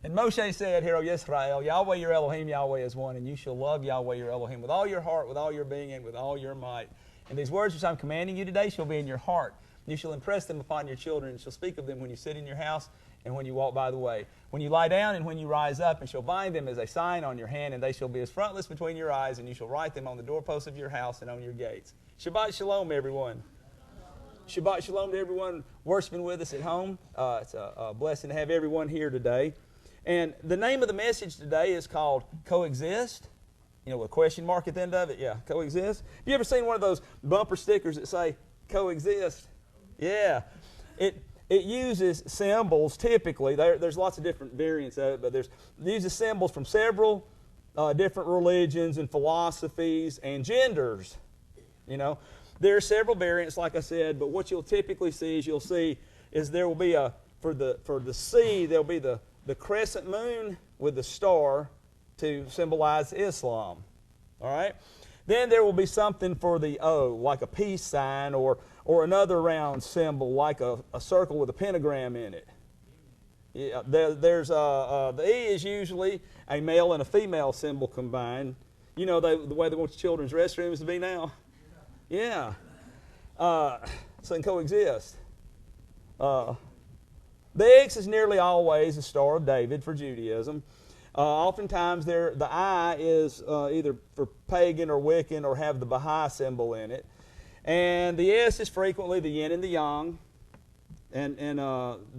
And Moshe said, Hear, O Yisrael, Yahweh your Elohim, Yahweh is one, and you shall love Yahweh your Elohim with all your heart, with all your being, and with all your might. And these words which I'm commanding you today shall be in your heart. You shall impress them upon your children, and shall speak of them when you sit in your house and when you walk by the way, when you lie down and when you rise up, and shall bind them as a sign on your hand, and they shall be as frontlets between your eyes, and you shall write them on the doorposts of your house and on your gates. Shabbat shalom, everyone. Shabbat shalom to everyone worshiping with us at home. It's a blessing to have everyone here today. And the name of the message today is called Coexist. You know, with a question mark at the end of it? Yeah, Coexist. Have you ever seen one of those bumper stickers that say Coexist? Yeah. It uses symbols typically. There's lots of different variants of it, but it uses symbols from several different religions and philosophies and genders. You know, there are several variants, like I said, but what you'll typically see is there will be for the sea, there'll be the crescent moon with the star to symbolize Islam. All right? Then there will be something for the O, like a peace sign, or another round symbol, like a circle with a pentagram in it. Yeah, the E is usually a male and a female symbol combined. You know the way they want children's restrooms to be now? Yeah. So they can coexist. The X is nearly always the Star of David for Judaism. Oftentimes the I is either for pagan or Wiccan or have the Baha'i symbol in it. And the S is frequently the yin and the yang. And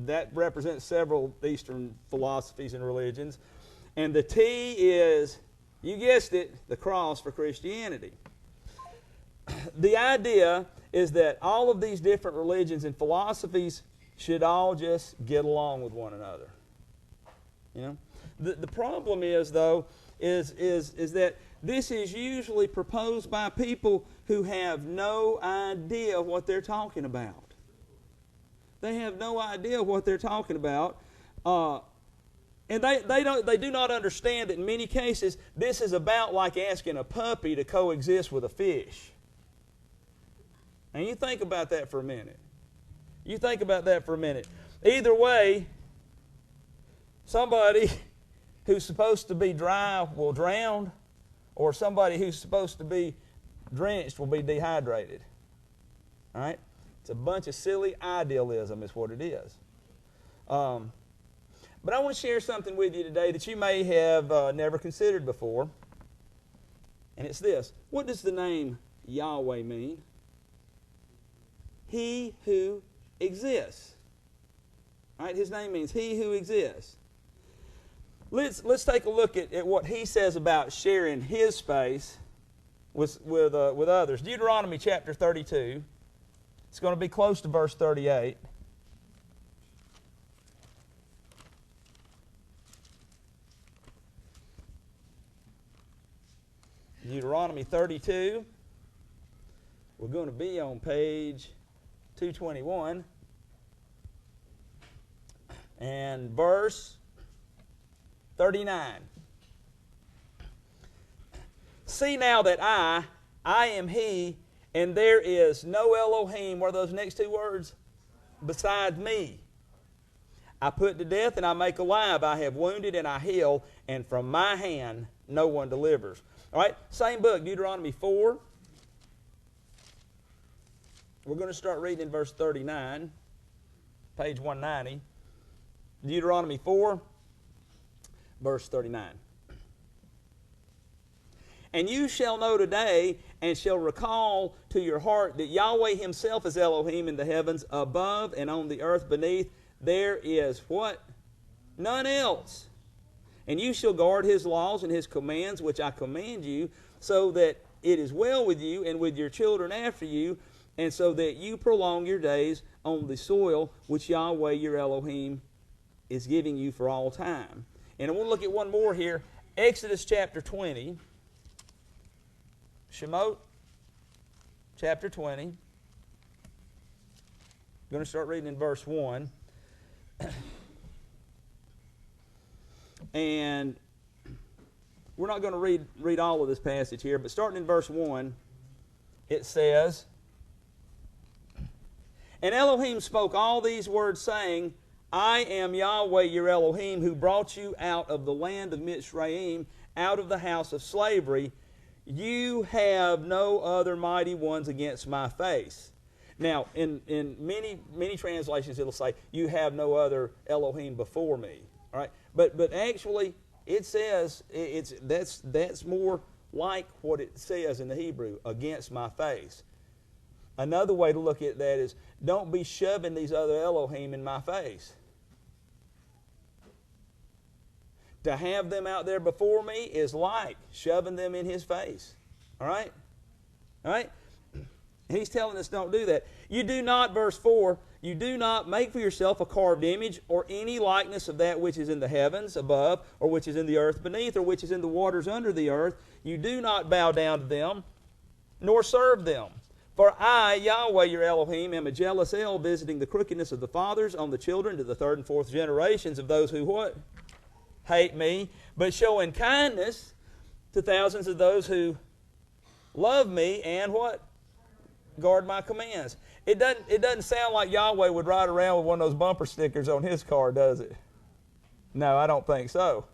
that represents several Eastern philosophies and religions. And the T is, you guessed it, the cross for Christianity. The idea is that all of these different religions and philosophies should all just get along with one another. You know? The problem is, though, is that this is usually proposed by people who have no idea what they're talking about. They have no idea what they're talking about. And they do not understand that in many cases this is about like asking a puppy to coexist with a fish. And you think about that for a minute. You think about that for a minute. Either way, somebody who's supposed to be dry will drown, or somebody who's supposed to be drenched will be dehydrated. All right? It's a bunch of silly idealism is what it is. But I want to share something with you today that you may have never considered before. And it's this. What does the name Yahweh mean? He who exists. All right? His name means He who exists. Let's take a look at what he says about sharing his space with others. Deuteronomy chapter 32. It's going to be close to verse 38. Deuteronomy 32. We're going to be on page 221. And verse 39. See now that I am He, and there is no Elohim. What are those next two words? Besides me. I put to death and I make alive. I have wounded and I heal, and from my hand no one delivers. All right, same book, Deuteronomy 4. We're going to start reading in verse 39, page 190. Deuteronomy 4. Verse 39. And you shall know today and shall recall to your heart that Yahweh Himself is Elohim in the heavens above and on the earth beneath. There is what? None else. And you shall guard His laws and His commands which I command you, so that it is well with you and with your children after you, and so that you prolong your days on the soil which Yahweh your Elohim is giving you for all time. And I want to look at one more here. Exodus chapter 20. Shemot chapter 20. I'm going to start reading in verse 1. And we're not going to read all of this passage here, but starting in verse 1, it says, And Elohim spoke all these words, saying, I am Yahweh your Elohim, who brought you out of the land of Mitzrayim, out of the house of slavery. You have no other mighty ones against my face. Now, in many translations, it'll say, you have no other Elohim before me. All right? But actually, it says, that's more like what it says in the Hebrew, against my face. Another way to look at that is, don't be shoving these other Elohim in my face. To have them out there before me is like shoving them in his face. All right? All right? He's telling us don't do that. You do not, verse 4, you do not make for yourself a carved image or any likeness of that which is in the heavens above, or which is in the earth beneath, or which is in the waters under the earth. You do not bow down to them, nor serve them. For I, Yahweh your Elohim, am a jealous El, visiting the crookedness of the fathers on the children to the third and fourth generations of those who what? Hate me, but showing kindness to thousands of those who love me and what? Guard my commands. It doesn't sound like Yahweh would ride around with one of those bumper stickers on his car, does it? No, I don't think so.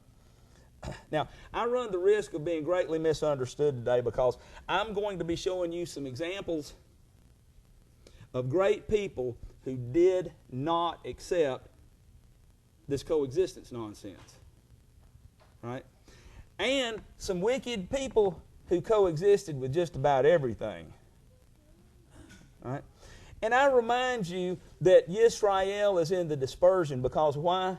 Now, I run the risk of being greatly misunderstood today because I'm going to be showing you some examples of great people who did not accept this coexistence nonsense. Right? And some wicked people who coexisted with just about everything. Right? And I remind you that Yisrael is in the dispersion because why?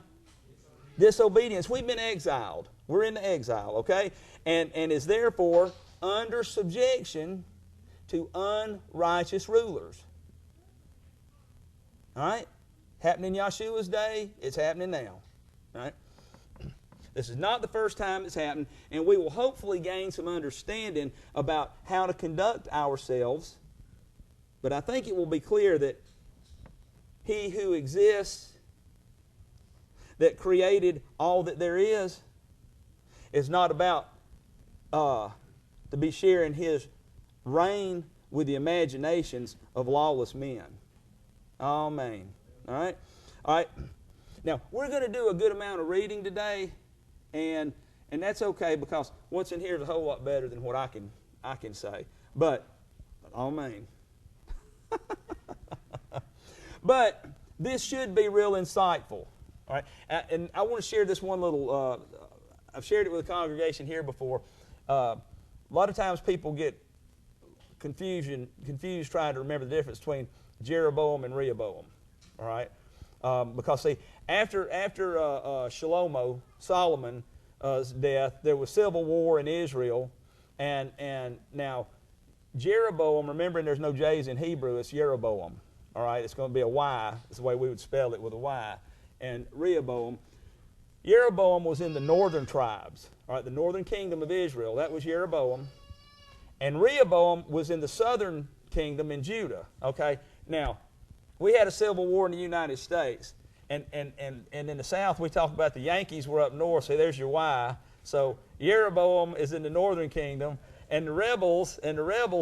Disobedience. We've been exiled. We're in the exile, okay? And is therefore under subjection to unrighteous rulers. All right? Happening in Yahshua's day, it's happening now. All right? This is not the first time it's happened, and we will hopefully gain some understanding about how to conduct ourselves. But I think it will be clear that He who exists, that created all that there is not about to be sharing His reign with the imaginations of lawless men. Amen. All right? All right. Now, we're going to do a good amount of reading today, and that's okay because what's in here is a whole lot better than what I can say. But, amen. But this should be real insightful. All right? And I want to share this one little, I've shared it with the congregation here before. A lot of times people get confused trying to remember the difference between Jeroboam and Rehoboam. All right? Because see, after Solomon's death, there was civil war in Israel, and now Jeroboam, remembering there's no J's in Hebrew, it's Jeroboam. All right, it's going to be a Y. That's the way we would spell it, with a Y. And Rehoboam was in the northern tribes. All right, the northern kingdom of Israel. That was Jeroboam. And Rehoboam was in the southern kingdom in Judah. Okay, now we had a civil war in the United States, and in the South we talk about the Yankees were up north. So there's your Y. So Jeroboam is in the northern kingdom. And the rebels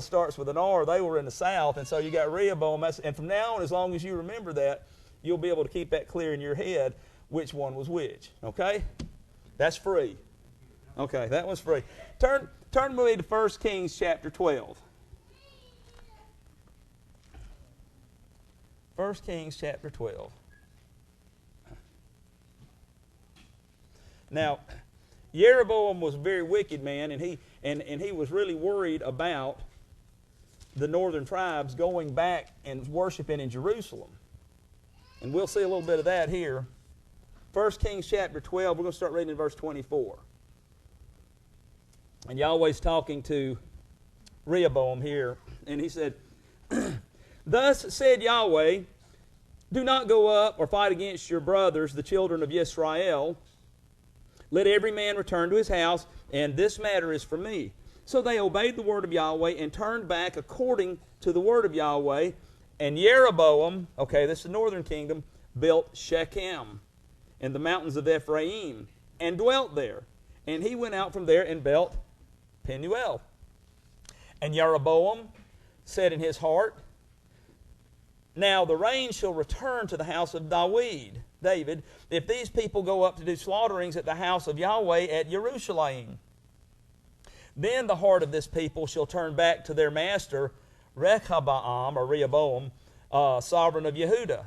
starts with an R. They were in the south, and so you got Rehoboam. And from now on, as long as you remember that, you'll be able to keep that clear in your head, which one was which. Okay, that's free. Okay, that one's free. Turn with me to 1 Kings chapter 12. 1 Kings chapter 12. Now, Jeroboam was a very wicked man, and he was really worried about the northern tribes going back and worshiping in Jerusalem. And we'll see a little bit of that here. 1 Kings chapter 12, we're going to start reading in verse 24. And Yahweh's talking to Rehoboam here, and he said, Thus said Yahweh, do not go up or fight against your brothers, the children of Yisrael. Let every man return to his house, and this matter is for me. So they obeyed the word of Yahweh and turned back according to the word of Yahweh. And Jeroboam, okay, this is the northern kingdom, built Shechem in the mountains of Ephraim and dwelt there. And he went out from there and built Penuel. And Jeroboam said in his heart, Now the rain shall return to the house of David, David, if these people go up to do slaughterings at the house of Yahweh at Jerusalem. Then the heart of this people shall turn back to their master, Rehoboam, sovereign of Yehudah.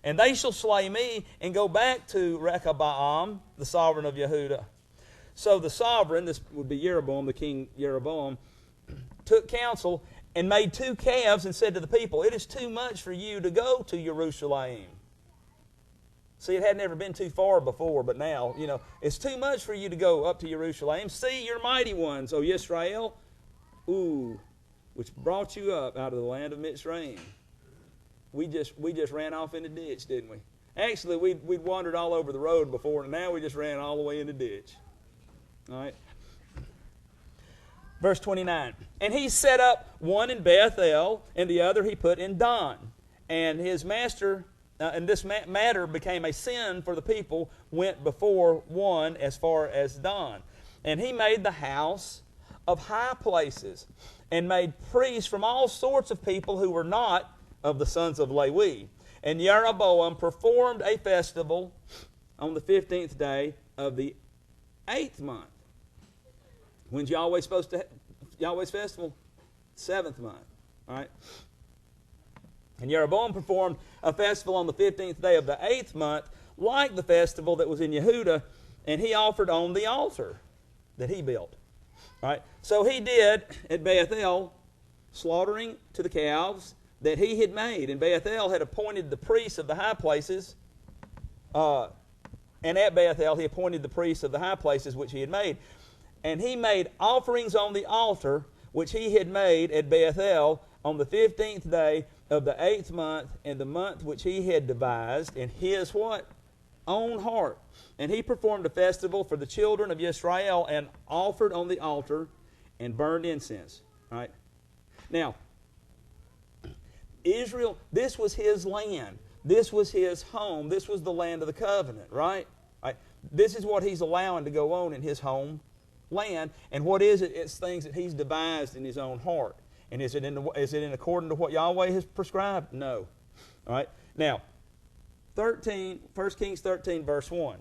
And they shall slay me and go back to Rehoboam, the sovereign of Yehudah. So the sovereign, this would be Jeroboam, the king Jeroboam, took counsel and made 2 calves and said to the people, it is too much for you to go to Jerusalem. See, it had never been too far before, but now, it's too much for you to go up to Jerusalem. See your mighty ones, O Yisrael, which brought you up out of the land of Mitzrayim. We just ran off in the ditch, didn't we? Actually, we'd wandered all over the road before, and now we just ran all the way in the ditch. All right. Verse 29. And he set up one in Bethel, and the other he put in Dan. And his master, and this matter became a sin for the people, went before one as far as Dan. And he made the house of high places, and made priests from all sorts of people who were not of the sons of Lewi. And Jeroboam performed a festival on the 15th day of the 8th month. When's Yahweh's festival? 7th month. All right. And Jeroboam performed a festival on the 15th day of the 8th month, like the festival that was in Yehudah, and he offered on the altar that he built. All right. So he did at Bethel, slaughtering to the calves that he had made. And Bethel had appointed the priests of the high places, and at Bethel he appointed the priests of the high places which he had made. And he made offerings on the altar which he had made at Bethel on the 15th day of the 8th month, in the month which he had devised in his what? Own heart. And he performed a festival for the children of Israel, and offered on the altar and burned incense. All right. Now, Israel, this was his land. This was his home. This was the land of the covenant, right? Right. This is what he's allowing to go on in his home land. And what is it? It's things that he's devised in his own heart. And is it in according to what Yahweh has prescribed? No. All right. Now, 1 Kings 13, verse 1.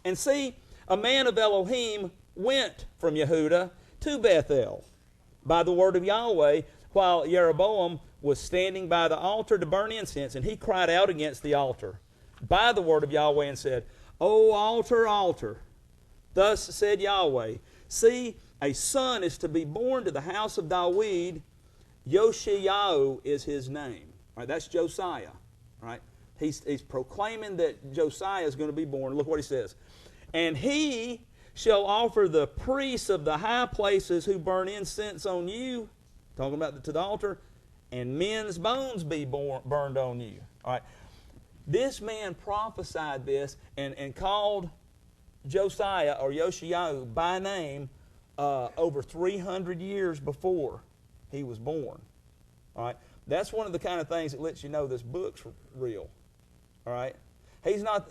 And see, a man of Elohim went from Yehudah to Bethel by the word of Yahweh, while Jeroboam was standing by the altar to burn incense, and he cried out against the altar by the word of Yahweh and said, O altar, altar, thus said Yahweh, see, a son is to be born to the house of David. Yoshiyahu is his name. All right, that's Josiah. All right, he's proclaiming that Josiah is going to be born. Look what he says. And he shall offer the priests of the high places who burn incense on you, talking about to the altar, and men's bones be burned on you. All right. This man prophesied this and called Josiah or Yoshiyahu by name over 300 years before he was born. All right. That's one of the kind of things that lets you know this book's real. All right. He's not.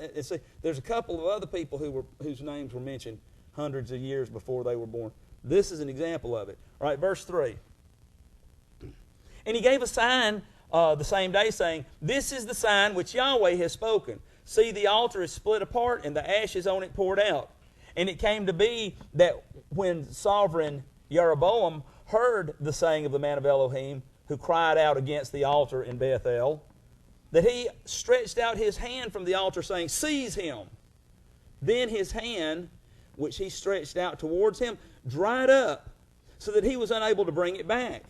There's a couple of other people whose names were mentioned hundreds of years before they were born. This is an example of it. All right. Verse 3. And he gave a sign the same day, saying, this is the sign which Yahweh has spoken. See, the altar is split apart, and the ashes on it poured out. And it came to be that when sovereign Jeroboam heard the saying of the man of Elohim, who cried out against the altar in Bethel, that he stretched out his hand from the altar, saying, seize him. Then his hand, which he stretched out towards him, dried up, so that he was unable to bring it back.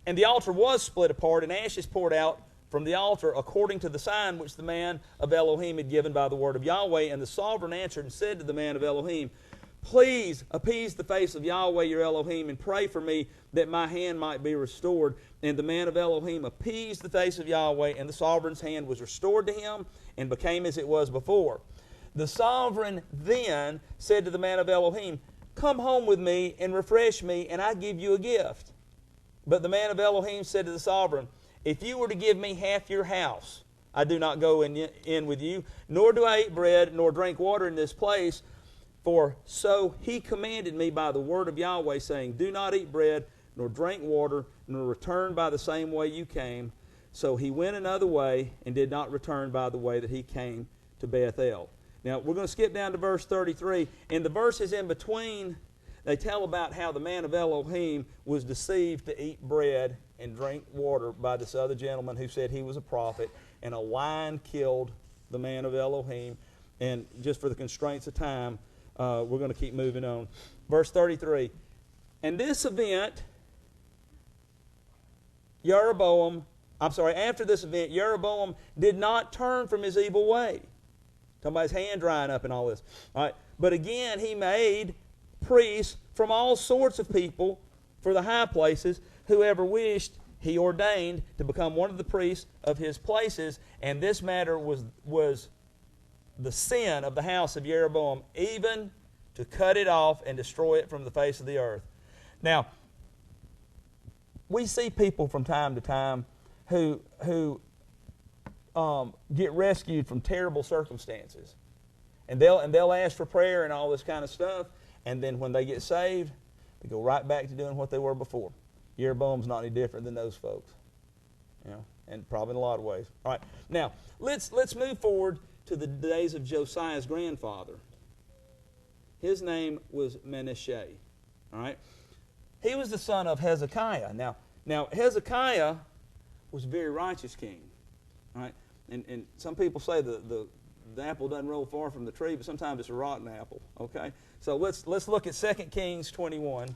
And the altar was split apart, and ashes poured out from the altar, according to the sign which the man of Elohim had given by the word of Yahweh. And the sovereign answered and said to the man of Elohim, please appease the face of Yahweh your Elohim, and pray for me that my hand might be restored. And the man of Elohim appeased the face of Yahweh, and the sovereign's hand was restored to him, and became as it was before. The sovereign then said to the man of Elohim, come home with me and refresh me, and I give you a gift. But the man of Elohim said to the sovereign, if you were to give me half your house, I do not go in with you, nor do I eat bread, nor drink water in this place. For so he commanded me by the word of Yahweh, saying, do not eat bread, nor drink water, nor return by the same way you came. So he went another way and did not return by the way that he came to Bethel. Now, we're going to skip down to verse 33. And the verses in between, they tell about how the man of Elohim was deceived to eat bread and drink water by this other gentleman who said he was a prophet. And a lion killed the man of Elohim. And just for the constraints of time, we're going to keep moving on. Verse 33. And this event, after this event, Jeroboam did not turn from his evil way. Talking about his hand drying up and all this. All right. But again, he made priests from all sorts of people for the high places. Whoever wished, he ordained to become one of the priests of his places. And this matter was the sin of the house of Jeroboam, even to cut it off and destroy it from the face of the earth. Now, we see people from time to time who get rescued from terrible circumstances. And they'll ask for prayer and all this kind of stuff, and then when they get saved, they go right back to doing what they were before. Jeroboam's not any different than those folks. You know, and probably in a lot of ways. All right. Now, let's move forward to the days of Josiah's grandfather. His name was Manasseh. All right. He was the son of Hezekiah. Now Hezekiah was a very righteous king. All right. And some people say the apple doesn't roll far from the tree, but sometimes it's a rotten apple. Okay. So let's look at 2 Kings 21.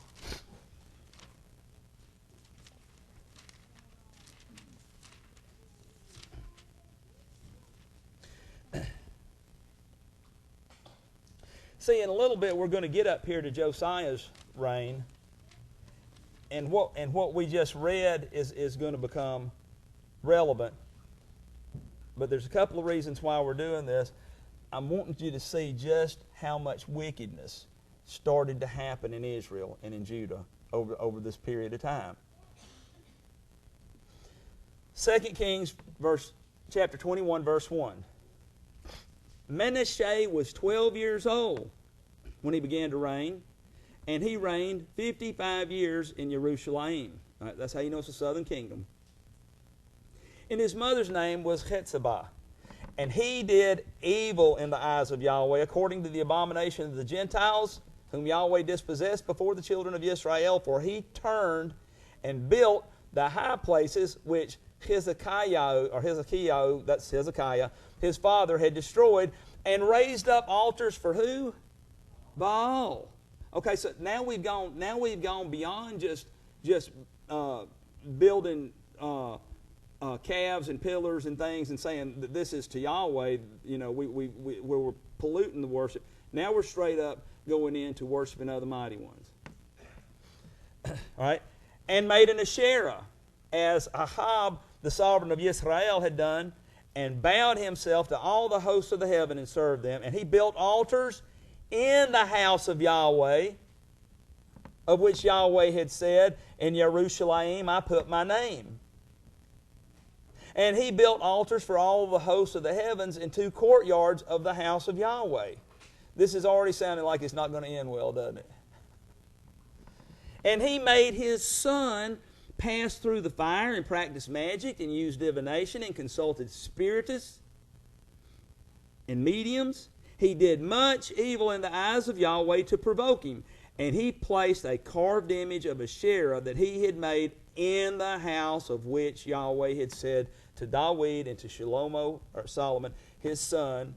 See, in a little bit, we're going to get up here to Josiah's reign, and what we just read is going to become relevant. But there's a couple of reasons why we're doing this. I'm wanting you to see just how much wickedness started to happen in Israel and in Judah over this period of time. 2 Kings chapter 21, verse 1. Manasseh was 12 years old when he began to reign, and he reigned 55 years in Jerusalem. All right, that's how you know it's a southern kingdom. And his mother's name was Hetzibah. And he did evil in the eyes of Yahweh, according to the abomination of the Gentiles, whom Yahweh dispossessed before the children of Israel. For he turned and built the high places which Hezekiah, that's Hezekiah, his father had destroyed, and raised up altars for who? Baal. Okay, so now we've gone beyond just building calves and pillars and things and saying that this is to Yahweh. You know, we're polluting the worship. Now we're straight up going into worshiping other mighty ones. All right, and made an Asherah, as Ahab, the sovereign of Israel, had done, and bowed himself to all the hosts of the heaven and served them. And he built altars in the house of Yahweh, of which Yahweh had said, in Jerusalem I put my name. And he built altars for all the hosts of the heavens in 2 courtyards of the house of Yahweh. This is already sounding like it's not going to end well, doesn't it? And he made his son pass through the fire and practice magic and use divination and consulted spiritists and mediums. He did much evil in the eyes of Yahweh to provoke him. And he placed a carved image of Asherah that he had made in the house of which Yahweh had said to David and to Solomon, his son,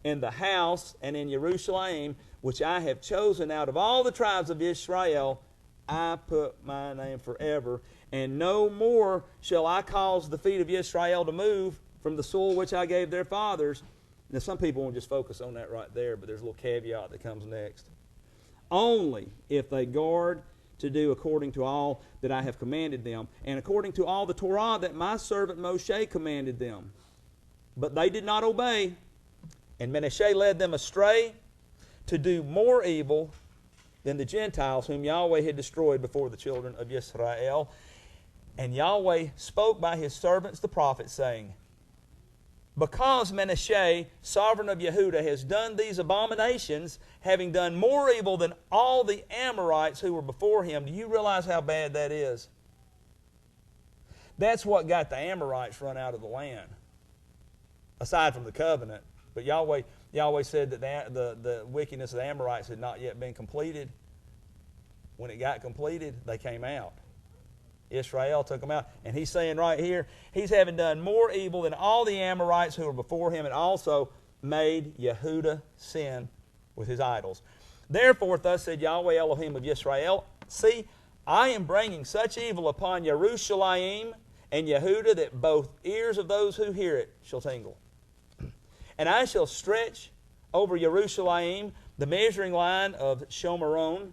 in the house and in Jerusalem, which I have chosen out of all the tribes of Israel, I put my name forever. And no more shall I cause the feet of Israel to move from the soil which I gave their fathers. Now, some people won't just focus on that right there, but there's a little caveat that comes next. Only if they guard to do according to all that I have commanded them, and according to all the Torah that my servant Moshe commanded them. But they did not obey, and Manasseh led them astray to do more evil than the Gentiles whom Yahweh had destroyed before the children of Israel. And Yahweh spoke by his servants the prophets, saying, because Manasseh, sovereign of Yehudah, has done these abominations, having done more evil than all the Amorites who were before him. Do you realize how bad that is? That's what got the Amorites run out of the land, aside from the covenant. But Yahweh said that the wickedness of the Amorites had not yet been completed. When it got completed, they came out. Israel took them out. And he's saying right here, he's having done more evil than all the Amorites who were before him, and also made Yehudah sin with his idols. Therefore, thus said Yahweh Elohim of Israel, see, I am bringing such evil upon Jerusalem and Yehudah that both ears of those who hear it shall tingle. And I shall stretch over Jerusalem the measuring line of Shomeron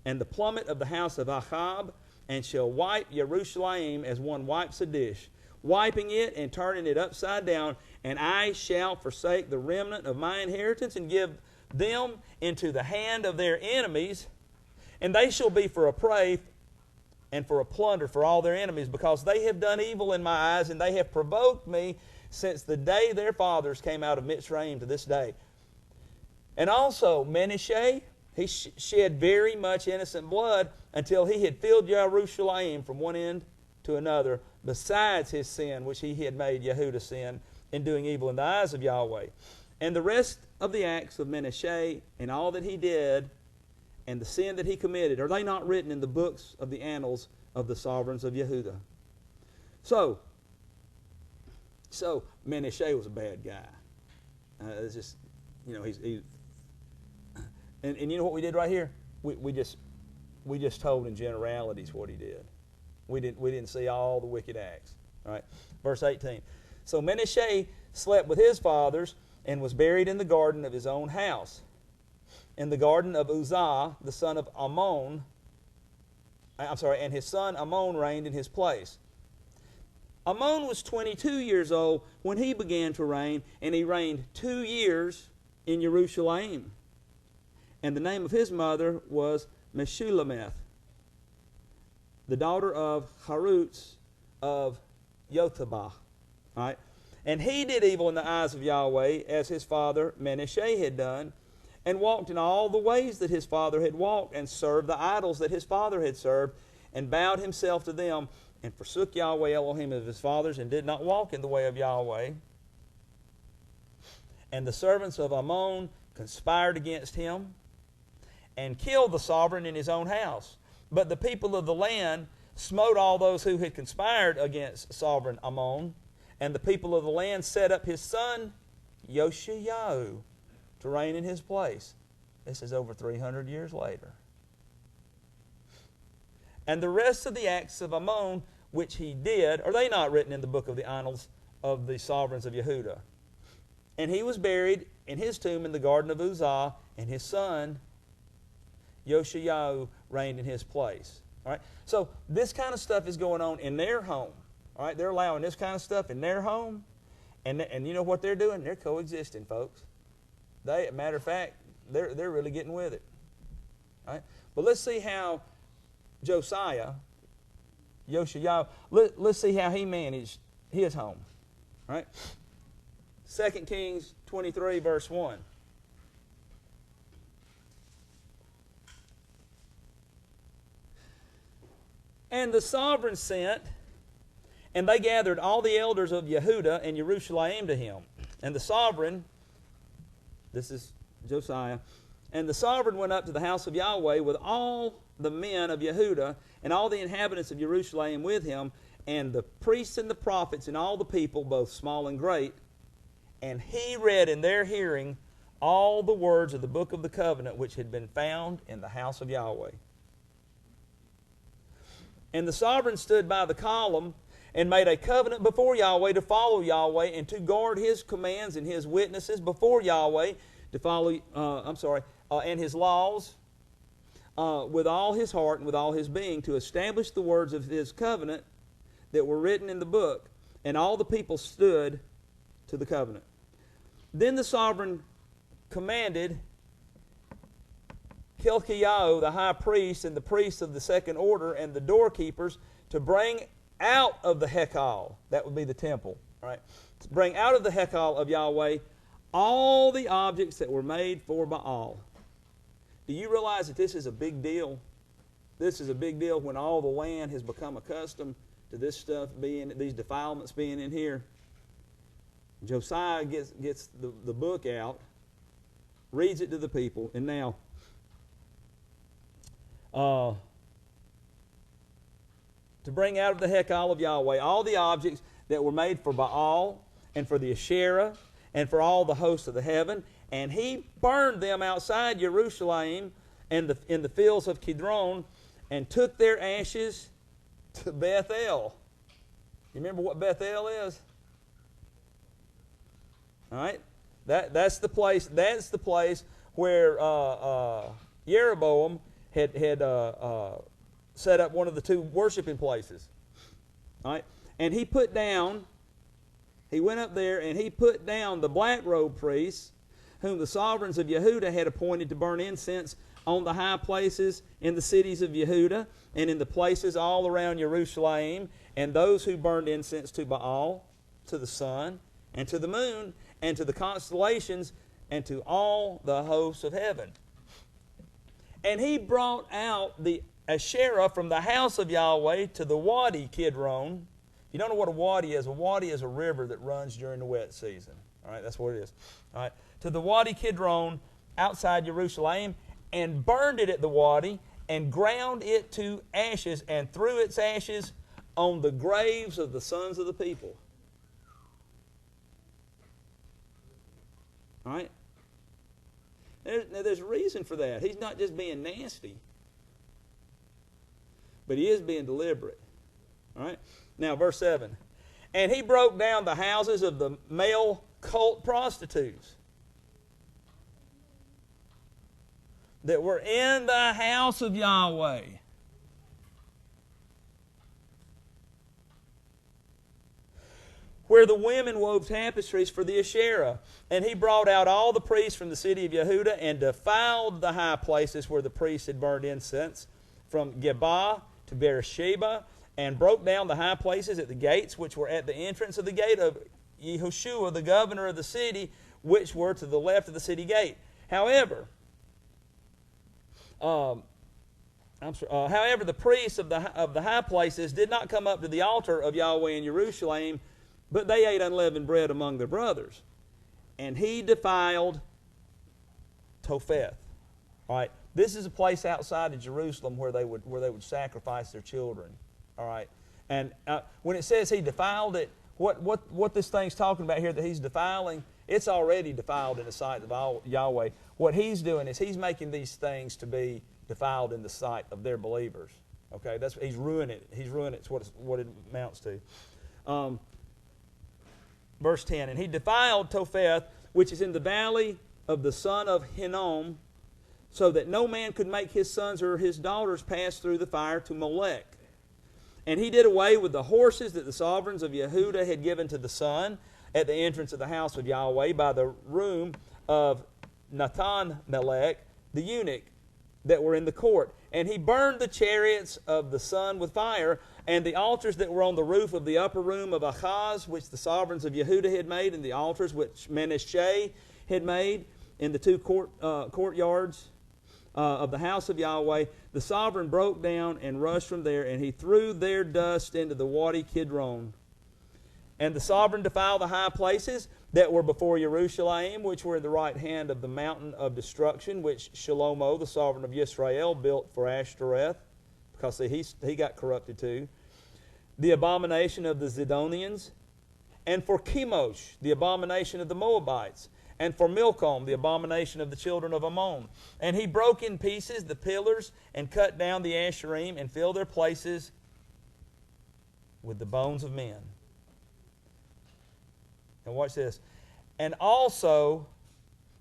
and the plummet of the house of Ahab, and shall wipe Jerusalem as one wipes a dish, wiping it and turning it upside down. And I shall forsake the remnant of my inheritance and give them into the hand of their enemies, and they shall be for a prey and for a plunder for all their enemies, because they have done evil in my eyes, and they have provoked me since the day their fathers came out of Mitzrayim to this day. And also Manasseh, he shed very much innocent blood until he had filled Jerusalem from one end to another, besides his sin which he had made Yehudah sin in doing evil in the eyes of Yahweh. And the rest of the acts of Manasseh and all that he did and the sin that he committed, are they not written in the books of the annals of the sovereigns of Yehudah? So Manasseh was a bad guy. It's just, he's and you know what we did right here? We just told in generalities what he did. We didn't see all the wicked acts. All right, verse 18. So Manasseh slept with his fathers and was buried in the garden of his own house, in the garden of Uzzah, the son of Ammon. And his son Ammon reigned in his place. Ammon was 22 years old when he began to reign, and he reigned 2 years in Jerusalem. And the name of his mother was Meshullemeth, the daughter of Harutz of Yotabah. Right? And he did evil in the eyes of Yahweh, as his father Manasseh had done, and walked in all the ways that his father had walked, and served the idols that his father had served, and bowed himself to them, and forsook Yahweh Elohim of his fathers, and did not walk in the way of Yahweh. And the servants of Ammon conspired against him, and killed the sovereign in his own house. But the people of the land smote all those who had conspired against sovereign Ammon, and the people of the land set up his son Yoshiyahu to reign in his place. This is over 300 years later. And the rest of the acts of Ammon which he did, are they not written in the book of the annals of the sovereigns of Yehudah? And he was buried in his tomb in the garden of Uzzah, and his son Yoshiyahu reigned in his place. All right? So this kind of stuff is going on in their home. All right? They're allowing this kind of stuff in their home. And you know what they're doing? They're coexisting, folks. Matter of fact, they're really getting with it. All right? But let's see how Yoshiyahu, let's see how he managed his home. All right? 2 Kings 23, verse 1. And the sovereign sent, and they gathered all the elders of Yehudah and Jerusalem to him. And the sovereign, this is Josiah, and the sovereign went up to the house of Yahweh with all the men of Yehudah and all the inhabitants of Jerusalem with him, and the priests and the prophets and all the people, both small and great. And he read in their hearing all the words of the book of the covenant which had been found in the house of Yahweh. And the sovereign stood by the column and made a covenant before Yahweh to follow Yahweh and to guard his commands and his witnesses before Yahweh, to follow, and his laws with all his heart and with all his being, to establish the words of his covenant that were written in the book. And all the people stood to the covenant. Then the sovereign commanded Hilkiah, the high priest, and the priests of the second order, and the doorkeepers, to bring out of the Hekal, that would be the temple, right? To bring out of the Hekal of Yahweh all the objects that were made for Baal. Do you realize that this is a big deal? this is a big deal when all the land has become accustomed to this stuff being, these defilements being in here. Josiah gets the book out, reads it to the people, and now to bring out of the Hekal of Yahweh all the objects that were made for Baal and for the Asherah and for all the hosts of the heaven, and he burned them outside Jerusalem and in the fields of Kidron, and took their ashes to Bethel. You remember what Bethel is? All right, that's the place. That's the place where Jeroboam had set up one of the two worshiping places. All right, and he went up there and he put down the black robe priests, whom the sovereigns of Yehudah had appointed to burn incense on the high places in the cities of Yehudah and in the places all around Jerusalem, and those who burned incense to Baal, to the sun, and to the moon, and to the constellations, and to all the hosts of heaven. And he brought out the Asherah from the house of Yahweh to the Wadi Kidron. If you don't know what a wadi is a river that runs during the wet season. All right, that's what it is. All right, to the Wadi Kidron outside Jerusalem, and burned it at the wadi, and ground it to ashes, and threw its ashes on the graves of the sons of the people. All right? Now there's a reason for that. He's not just being nasty, but he is being deliberate. All right? Now, verse 7. And he broke down the houses of the male cult prostitutes that were in the house of Yahweh. Where the women wove tapestries for the Asherah. And he brought out all the priests from the city of Yehudah and defiled the high places where the priests had burned incense, from Gebah to Beersheba, and broke down the high places at the gates which were at the entrance of the gate of Yehoshua, the governor of the city, which were to the left of the city gate. However, the priests of the high places did not come up to the altar of Yahweh in Jerusalem, but they ate unleavened bread among their brothers. And he defiled Topheth. All right, this is a place outside of Jerusalem where they would sacrifice their children. All right, and when it says he defiled it, what this thing's talking about here that he's defiling, it's already defiled in the sight of Yahweh. What he's doing is he's making these things to be defiled in the sight of their believers. Okay, that's he's ruining it. He's ruining it. It's what it amounts to. Verse 10, and he defiled Topheth, which is in the valley of the son of Hinnom, so that no man could make his sons or his daughters pass through the fire to Molech. And he did away with the horses that the sovereigns of Yehudah had given to the sun at the entrance of the house of Yahweh by the room of Nathan-Melech, the eunuch, that were in the court. And he burned the chariots of the sun with fire, and the altars that were on the roof of the upper room of Achaz, which the sovereigns of Yehudah had made, and the altars which Menasheh had made in the two courtyards of the house of Yahweh, the sovereign broke down and rushed from there, and he threw their dust into the Wadi Kidron. And the sovereign defiled the high places that were before Jerusalem, which were in the right hand of the mountain of destruction, which Shlomo, the sovereign of Israel, built for Ashtoreth, because he got corrupted too. The abomination of the Zidonians, and for Chemosh, the abomination of the Moabites, and for Milcom, the abomination of the children of Ammon. And he broke in pieces the pillars, and cut down the Asherim, and filled their places with the bones of men. And watch this. And also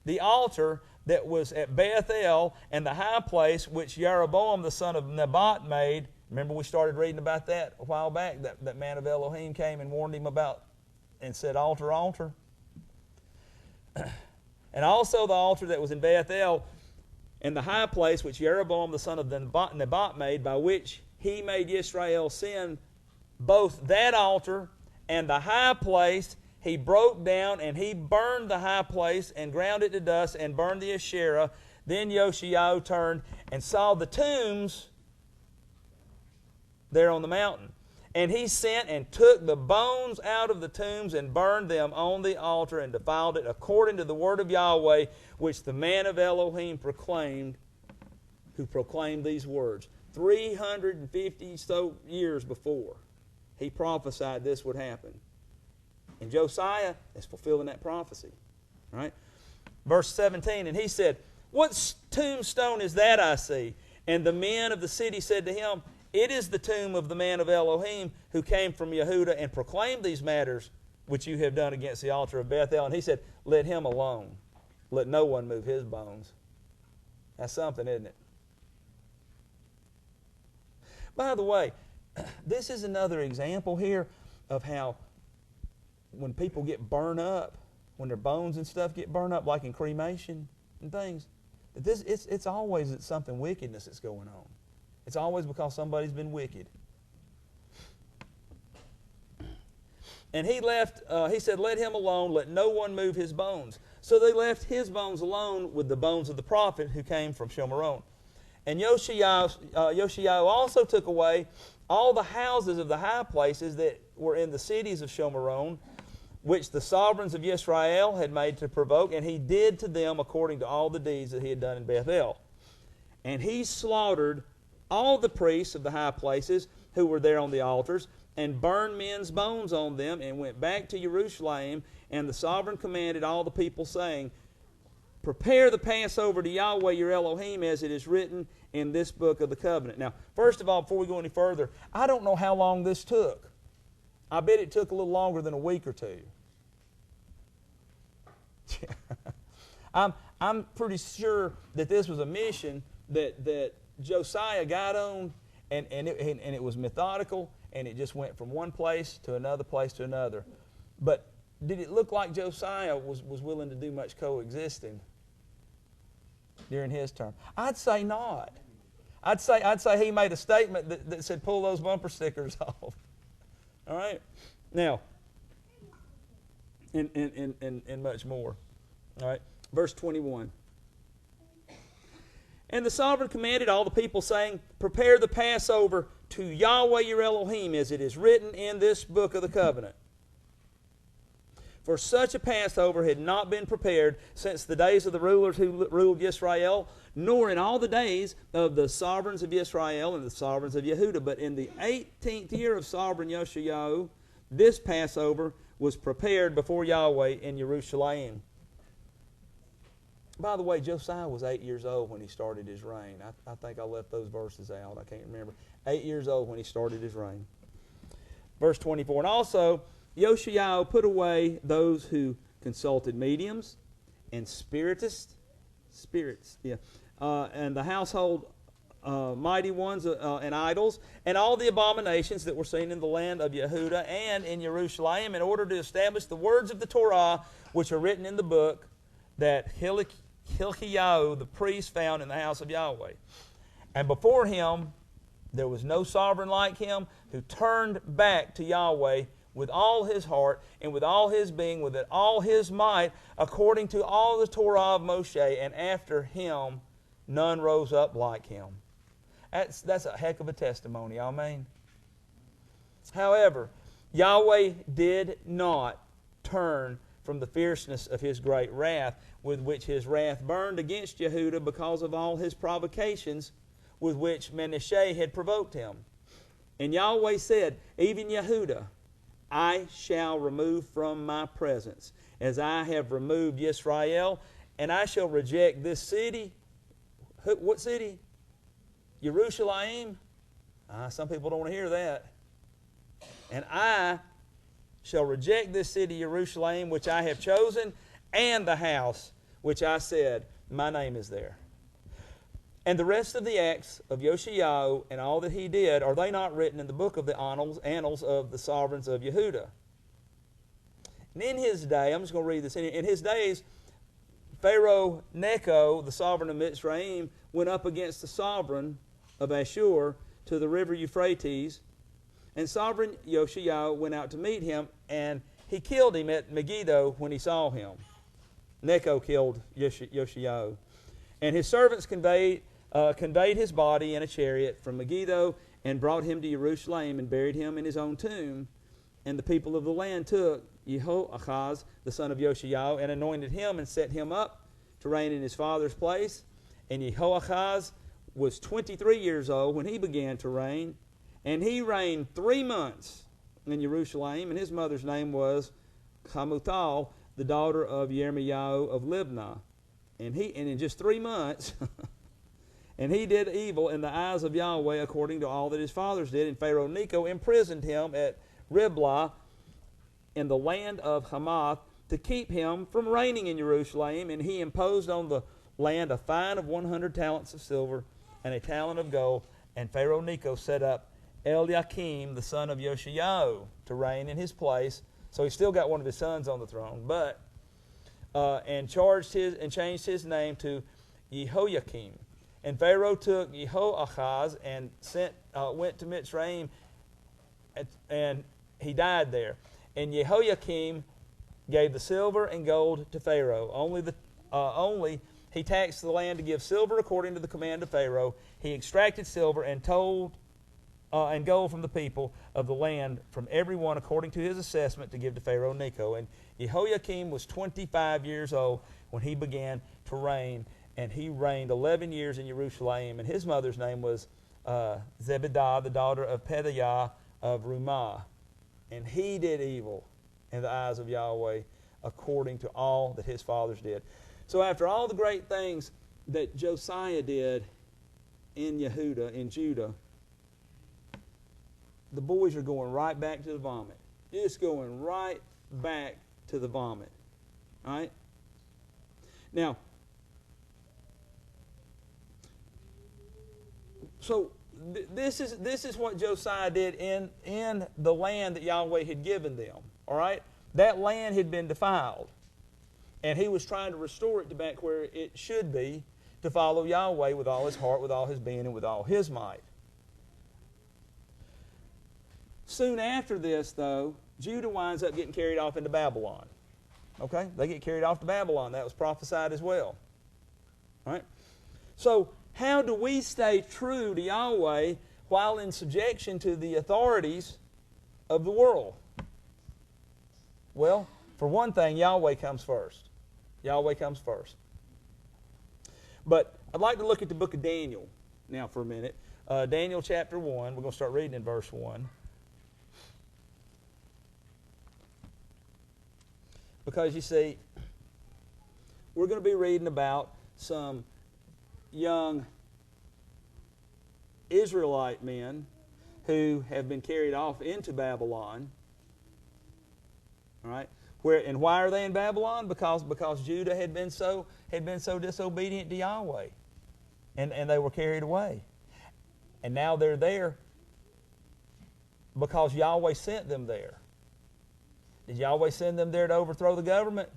the altar that was at Bethel, and the high place which Jeroboam the son of Nebat made. Remember we started reading about that a while back, that man of Elohim came and warned him about and said, altar, altar. And also the altar that was in Bethel, and the high place which Jeroboam the son of Nebat made, by which he made Israel sin, both that altar and the high place he broke down, and he burned the high place and ground it to dust and burned the Asherah. Then Yoshiao turned and saw the tombs there on the mountain. And he sent and took the bones out of the tombs and burned them on the altar and defiled it according to the word of Yahweh, which the man of Elohim proclaimed, who proclaimed these words. 350 so years before, he prophesied this would happen. And Josiah is fulfilling that prophecy. Right? Verse 17, and he said, "What tombstone is that I see?" And the men of the city said to him, "It is the tomb of the man of Elohim who came from Yehuda and proclaimed these matters which you have done against the altar of Bethel." And he said, "Let him alone. Let no one move his bones." That's something, isn't it? By the way, this is another example here of how when people get burned up, when their bones and stuff get burned up, like in cremation and things, it's always something wickedness that's going on. It's always because somebody's been wicked. And he said, "Let him alone, let no one move his bones." So they left his bones alone with the bones of the prophet who came from Shomron. And Yoshiyahu also took away all the houses of the high places that were in the cities of Shomron, which the sovereigns of Yisrael had made to provoke, and he did to them according to all the deeds that he had done in Bethel. And he slaughtered all the priests of the high places who were there on the altars, and burned men's bones on them, and went back to Jerusalem. And the sovereign commanded all the people, saying, "Prepare the Passover to Yahweh your Elohim, as it is written in this book of the covenant." Now, first of all, before we go any further, I don't know how long this took. I bet it took a little longer than a week or two. I'm pretty sure that this was a mission that Josiah got on, and it was methodical, and it just went from one place to another place to another. But did it look like Josiah was willing to do much coexisting during his term? I'd say not. I'd say he made a statement that said, "Pull those bumper stickers off." All right? Now, and much more. All right? Verse 21. And the sovereign commanded all the people, saying, "Prepare the Passover to Yahweh your Elohim, as it is written in this book of the covenant." For such a Passover had not been prepared since the days of the rulers who ruled Yisrael, nor in all the days of the sovereigns of Yisrael and the sovereigns of Yehuda. But in the 18th year of sovereign Yoshiyahu, this Passover was prepared before Yahweh in Jerusalem. By the way, Josiah was 8 years old when he started his reign. I think I left those verses out. I can't remember. 8 years old when he started his reign. Verse 24. And also, Yoshiyahu put away those who consulted mediums and spirits, and the household mighty ones and idols, and all the abominations that were seen in the land of Yehuda and in Jerusalem, in order to establish the words of the Torah, which are written in the book that Hilkiah the priest found in the house of Yahweh. And before him there was no sovereign like him, who turned back to Yahweh with all his heart and with all his being, with all his might, according to all the Torah of Moshe, and after him none rose up like him. That's a heck of a testimony, amen. However, Yahweh did not turn from the fierceness of his great wrath, with which his wrath burned against Yehuda because of all his provocations with which Manasseh had provoked him. And Yahweh said, "Even Yehuda I shall remove from my presence, as I have removed Yisrael, and I shall reject this city." What city? Jerusalem? Some people don't want to hear that. "And I shall reject this city, Jerusalem, which I have chosen, and the house which I said, my name is there." And the rest of the acts of Yoshiyahu and all that he did, are they not written in the book of the annals of the sovereigns of Yehuda? And in his day, I'm just going to read this. In his days, Pharaoh Necho, the sovereign of Mitzrayim, went up against the sovereign of Ashur to the river Euphrates. And sovereign Yoshiyahu went out to meet him, and he killed him at Megiddo when he saw him. Necho killed Yoshiyahu. And his servants conveyed his body in a chariot from Megiddo and brought him to Jerusalem and buried him in his own tomb. And the people of the land took YHWH, the son of Josiah, and anointed him and set him up to reign in his father's place. And YHWH was 23 years old when he began to reign, and he reigned 3 months in Jerusalem, and his mother's name was Hamutal, the daughter of Yirmiyahu of Libnah. And in just 3 months, and he did evil in the eyes of Yahweh according to all that his fathers did. And Pharaoh Necho imprisoned him at Riblah in the land of Hamath to keep him from reigning in Jerusalem. And he imposed on the land a fine of 100 talents of silver and a talent of gold. And Pharaoh Necho set up Eliakim, the son of Josiah, to reign in his place. So he still got one of his sons on the throne, but and changed his name to Jehoiakim. And Pharaoh took YHWH and went to Mitzrayim, and he died there. And Jehoiakim gave the silver and gold to Pharaoh. Only he taxed the land to give silver according to the command of Pharaoh. He extracted silver and gold from the people of the land, from everyone according to his assessment, to give to Pharaoh Necho. And Jehoiakim was 25 years old when he began to reign, and he reigned 11 years in Jerusalem. And his mother's name was Zebedah, the daughter of Pedaiah of Rumah. And he did evil in the eyes of Yahweh according to all that his fathers did. So after all the great things that Josiah did in Yehuda, in Judah, the boys are going right back to the vomit. Just going right back to the vomit. All right? Now, so this is what Josiah did in the land that Yahweh had given them. All right? That land had been defiled. And he was trying to restore it to back where it should be, to follow Yahweh with all his heart, with all his being, and with all his might. Soon after this, though, Judah winds up getting carried off into Babylon. Okay? They get carried off to Babylon. That was prophesied as well. All right? So, how do we stay true to Yahweh while in subjection to the authorities of the world? Well, for one thing, Yahweh comes first. Yahweh comes first. But I'd like to look at the book of Daniel now for a minute. Daniel chapter 1. We're going to start reading in verse 1. Because, you see, we're going to be reading about some young Israelite men who have been carried off into Babylon. All right? And why are they in Babylon? Because Judah had been so disobedient to Yahweh. And they were carried away. And now they're there because Yahweh sent them there. Did Yahweh send them there to overthrow the government?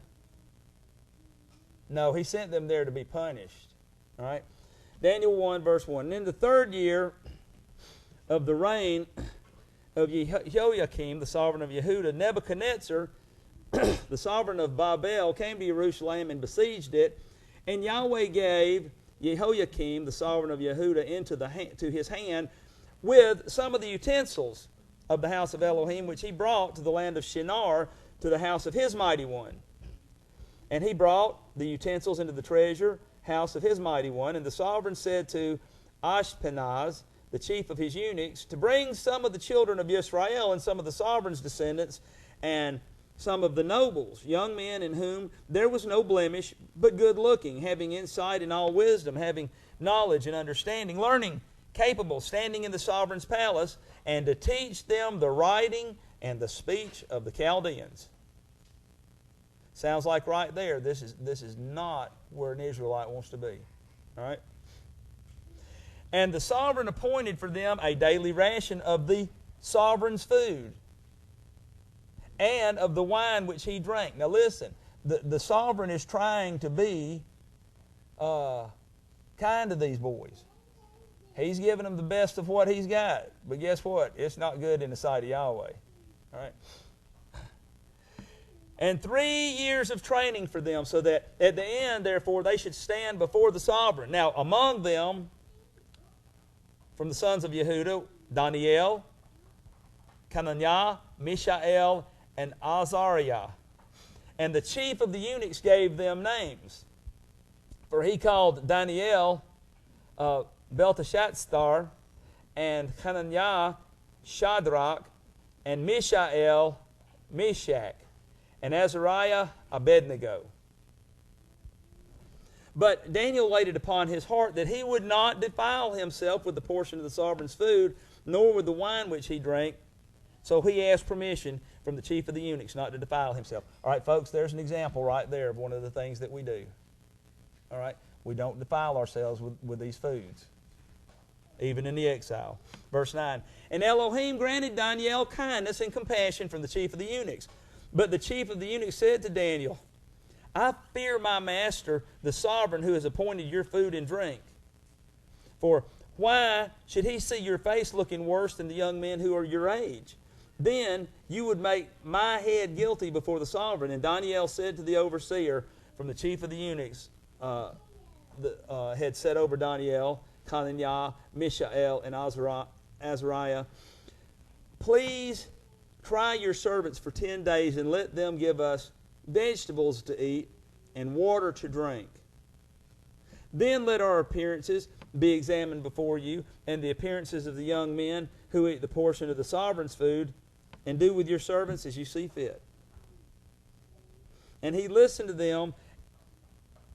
No, He sent them there to be punished. All right? Daniel 1, verse 1. And in the 3rd year of the reign of Jehoiakim, the sovereign of Yehuda, Nebuchadnezzar, the sovereign of Babel, came to Jerusalem and besieged it. And Yahweh gave Jehoiakim, the sovereign of Yehuda, into his hand with some of the utensils of the house of Elohim, which he brought to the land of Shinar, to the house of his mighty one. And he brought the utensils into the treasure house of his mighty one. And the sovereign said to Ashpenaz, the chief of his eunuchs, to bring some of the children of Israel and some of the sovereign's descendants and some of the nobles, young men in whom there was no blemish, but good looking, having insight in all wisdom, having knowledge and understanding, learning, capable, standing in the sovereign's palace, and to teach them the writing and the speech of the Chaldeans. Sounds like right there, this is not where an Israelite wants to be. All right? And the sovereign appointed for them a daily ration of the sovereign's food and of the wine which he drank. Now listen, the sovereign is trying to be kind to these boys. He's giving them the best of what he's got. But guess what? It's not good in the sight of Yahweh. All right? And 3 years of training for them, so that at the end, therefore, they should stand before the sovereign. Now, among them, from the sons of Yehuda, Daniel, Hananiah, Mishael, and Azariah. And the chief of the eunuchs gave them names. For he called Daniel Belteshazzar, and Hananiah Shadrach, and Mishael Meshach, and Azariah Abednego. But Daniel laid it upon his heart that he would not defile himself with the portion of the sovereign's food, nor with the wine which he drank. So he asked permission from the chief of the eunuchs not to defile himself. All right, folks, there's an example right there of one of the things that we do. All right, we don't defile ourselves with these foods, even in the exile. Verse 9, and Elohim granted Daniel kindness and compassion from the chief of the eunuchs. But the chief of the eunuchs said to Daniel, I fear my master, the sovereign, who has appointed your food and drink. For why should he see your face looking worse than the young men who are your age? Then you would make my head guilty before the sovereign. And Daniel said to the overseer from the chief of the eunuchs, had set over Daniel, Hananiah, Mishael, and Azariah, please try your servants for 10 days and let them give us vegetables to eat and water to drink. Then let our appearances be examined before you, and the appearances of the young men who eat the portion of the sovereign's food, and do with your servants as you see fit. And he listened to them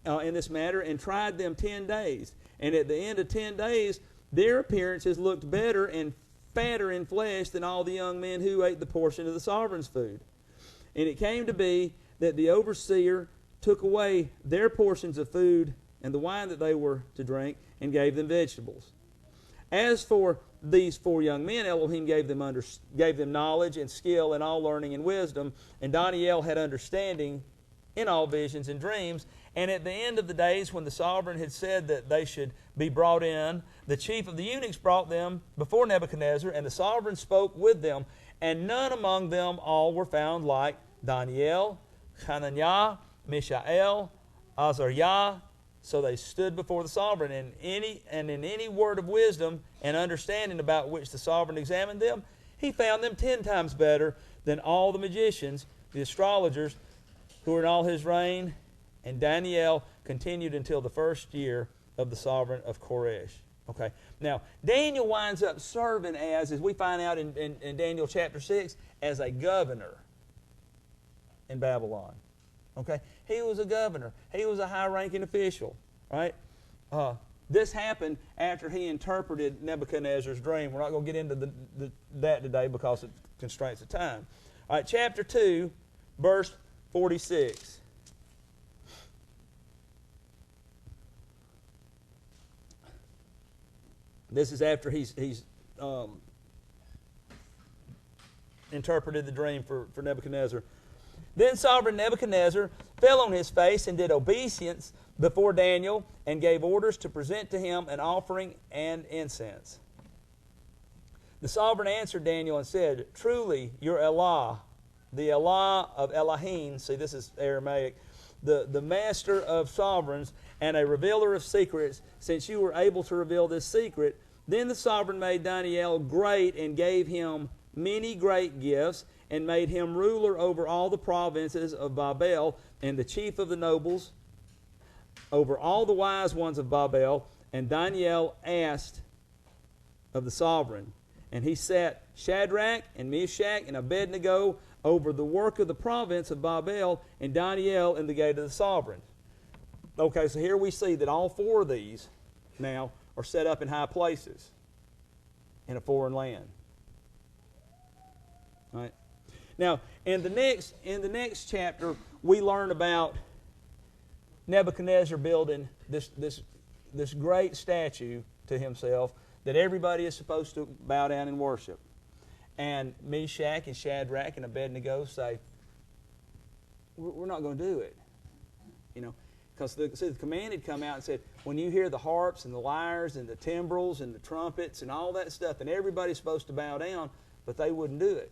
in this matter and tried them 10 days. And at the end of 10 days, their appearances looked better and fatter in flesh than all the young men who ate the portion of the sovereign's food. And it came to be that the overseer took away their portions of food and the wine that they were to drink, and gave them vegetables. As for these 4 young men, Elohim gave them knowledge and skill in all learning and wisdom, and Daniel had understanding in all visions and dreams. And at the end of the days, when the sovereign had said that they should be brought in, the chief of the eunuchs brought them before Nebuchadnezzar, and the sovereign spoke with them, and none among them all were found like Daniel, Hananiah, Mishael, Azariah. So they stood before the sovereign, and in any word of wisdom and understanding about which the sovereign examined them, he found them 10 times better than all the magicians, the astrologers, who were in all his reign. And Daniel continued until the first year of the sovereign of Koresh. Okay. Now, Daniel winds up serving as we find out in Daniel chapter 6, as a governor in Babylon. Okay? He was a governor. He was a high-ranking official. Right? This happened after he interpreted Nebuchadnezzar's dream. We're not going to get into that today because of constraints of time. All right, chapter 2, verse 46. This is after he's interpreted the dream for Nebuchadnezzar. Then sovereign Nebuchadnezzar fell on his face and did obeisance before Daniel, and gave orders to present to him an offering and incense. The sovereign answered Daniel and said, truly, your Allah, the Allah of Elohim, see this is Aramaic, the master of sovereigns and a revealer of secrets, since you were able to reveal this secret. Then the sovereign made Daniel great and gave him many great gifts, and made him ruler over all the provinces of Babel, and the chief of the nobles, over all the wise ones of Babel. And Daniel asked of the sovereign, and he set Shadrach and Meshach and Abednego over the work of the province of Babel, and Daniel in the gate of the sovereign. Okay, so here we see that all 4 of these now are set up in high places in a foreign land. All right. Now, in the next chapter, we learn about Nebuchadnezzar building this great statue to himself that everybody is supposed to bow down and worship. And Meshach and Shadrach and Abednego say, we're not going to do it. You know, because the command had come out and said, when you hear the harps and the lyres and the timbrels and the trumpets and all that stuff, and everybody's supposed to bow down, but they wouldn't do it.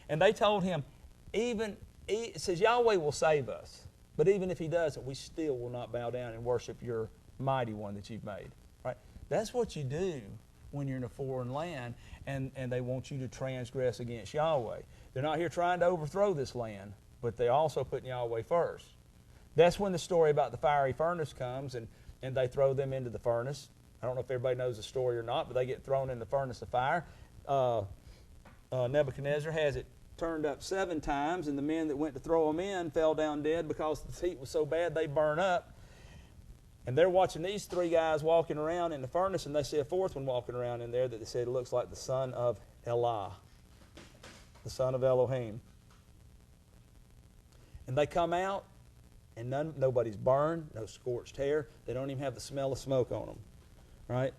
And they told him, it says Yahweh will save us, but even if he doesn't, we still will not bow down and worship your mighty one that you've made. Right? That's what you do when you're in a foreign land, and they want you to transgress against Yahweh. They're not here trying to overthrow this land, but they're also putting Yahweh first. That's when the story about the fiery furnace comes, and they throw them into the furnace. I don't know if everybody knows the story or not, but they get thrown in the furnace of fire. Nebuchadnezzar has it turned up 7 times, and the men that went to throw them in fell down dead because the heat was so bad they burn up. And they're watching these 3 guys walking around in the furnace, and they see a 4th one walking around in there that they said looks like the son of Elah, the son of Elohim. And they come out, and nobody's burned, no scorched hair. They don't even have the smell of smoke on them, right?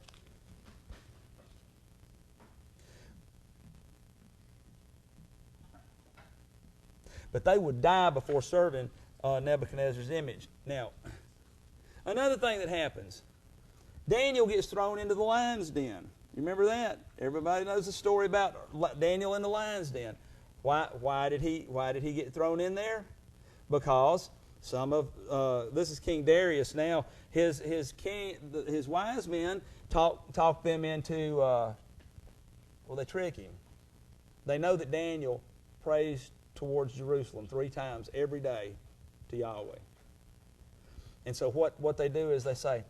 But they would die before serving Nebuchadnezzar's image. Now, another thing that happens, Daniel gets thrown into the lion's den. You remember that? Everybody knows the story about Daniel in the lion's den. Why did he get thrown in there? Because this is King Darius now. His wise men talk them into. They trick him. They know that Daniel prays towards Jerusalem 3 times every day to Yahweh. And so what they do is they say,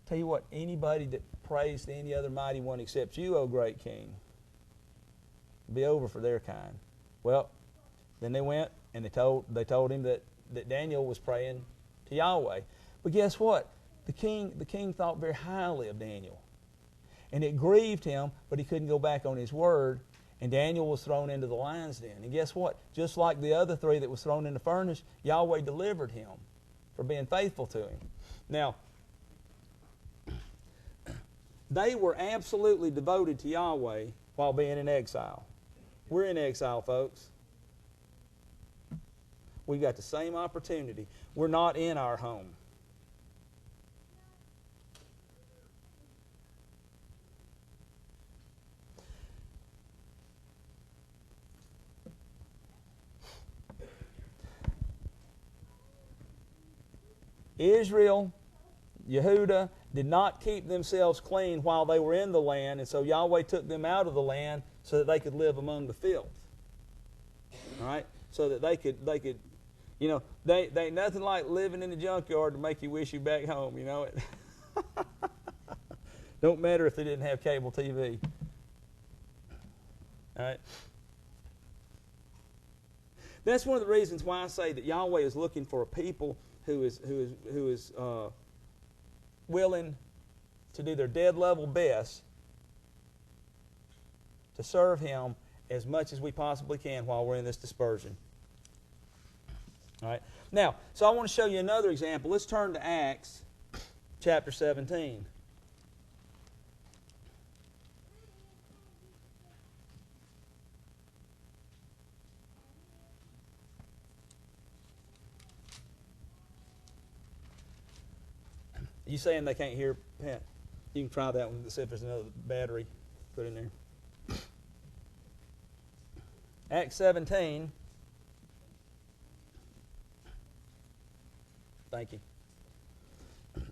tell you what, anybody that prays to any other mighty one except you, O great king, be over for their kind. Well, then they went and they told him that Daniel was praying to Yahweh. But guess what? The king thought very highly of Daniel. And it grieved him, but he couldn't go back on his word. And Daniel was thrown into the lion's den. And guess what? Just like the other 3 that was thrown in the furnace, Yahweh delivered him for being faithful to him. Now, they were absolutely devoted to Yahweh while being in exile. We're in exile, folks. We've got the same opportunity. We're not in our home. Israel, Yehuda, did not keep themselves clean while they were in the land, and so Yahweh took them out of the land so that they could live among the filth. All right? So that they could, you know, they ain't nothing like living in the junkyard to make you wish you back home, you know it. Don't matter if they didn't have cable TV. All right? That's one of the reasons why I say that Yahweh is looking for a people who is willing to do their dead level best to serve Him as much as we possibly can while we're in this dispersion. All right. Now, so I want to show you another example. Let's turn to Acts chapter 17. You saying they can't hear, Pat? You can try that one. See if there's another battery put in there. Acts 17. Thank you.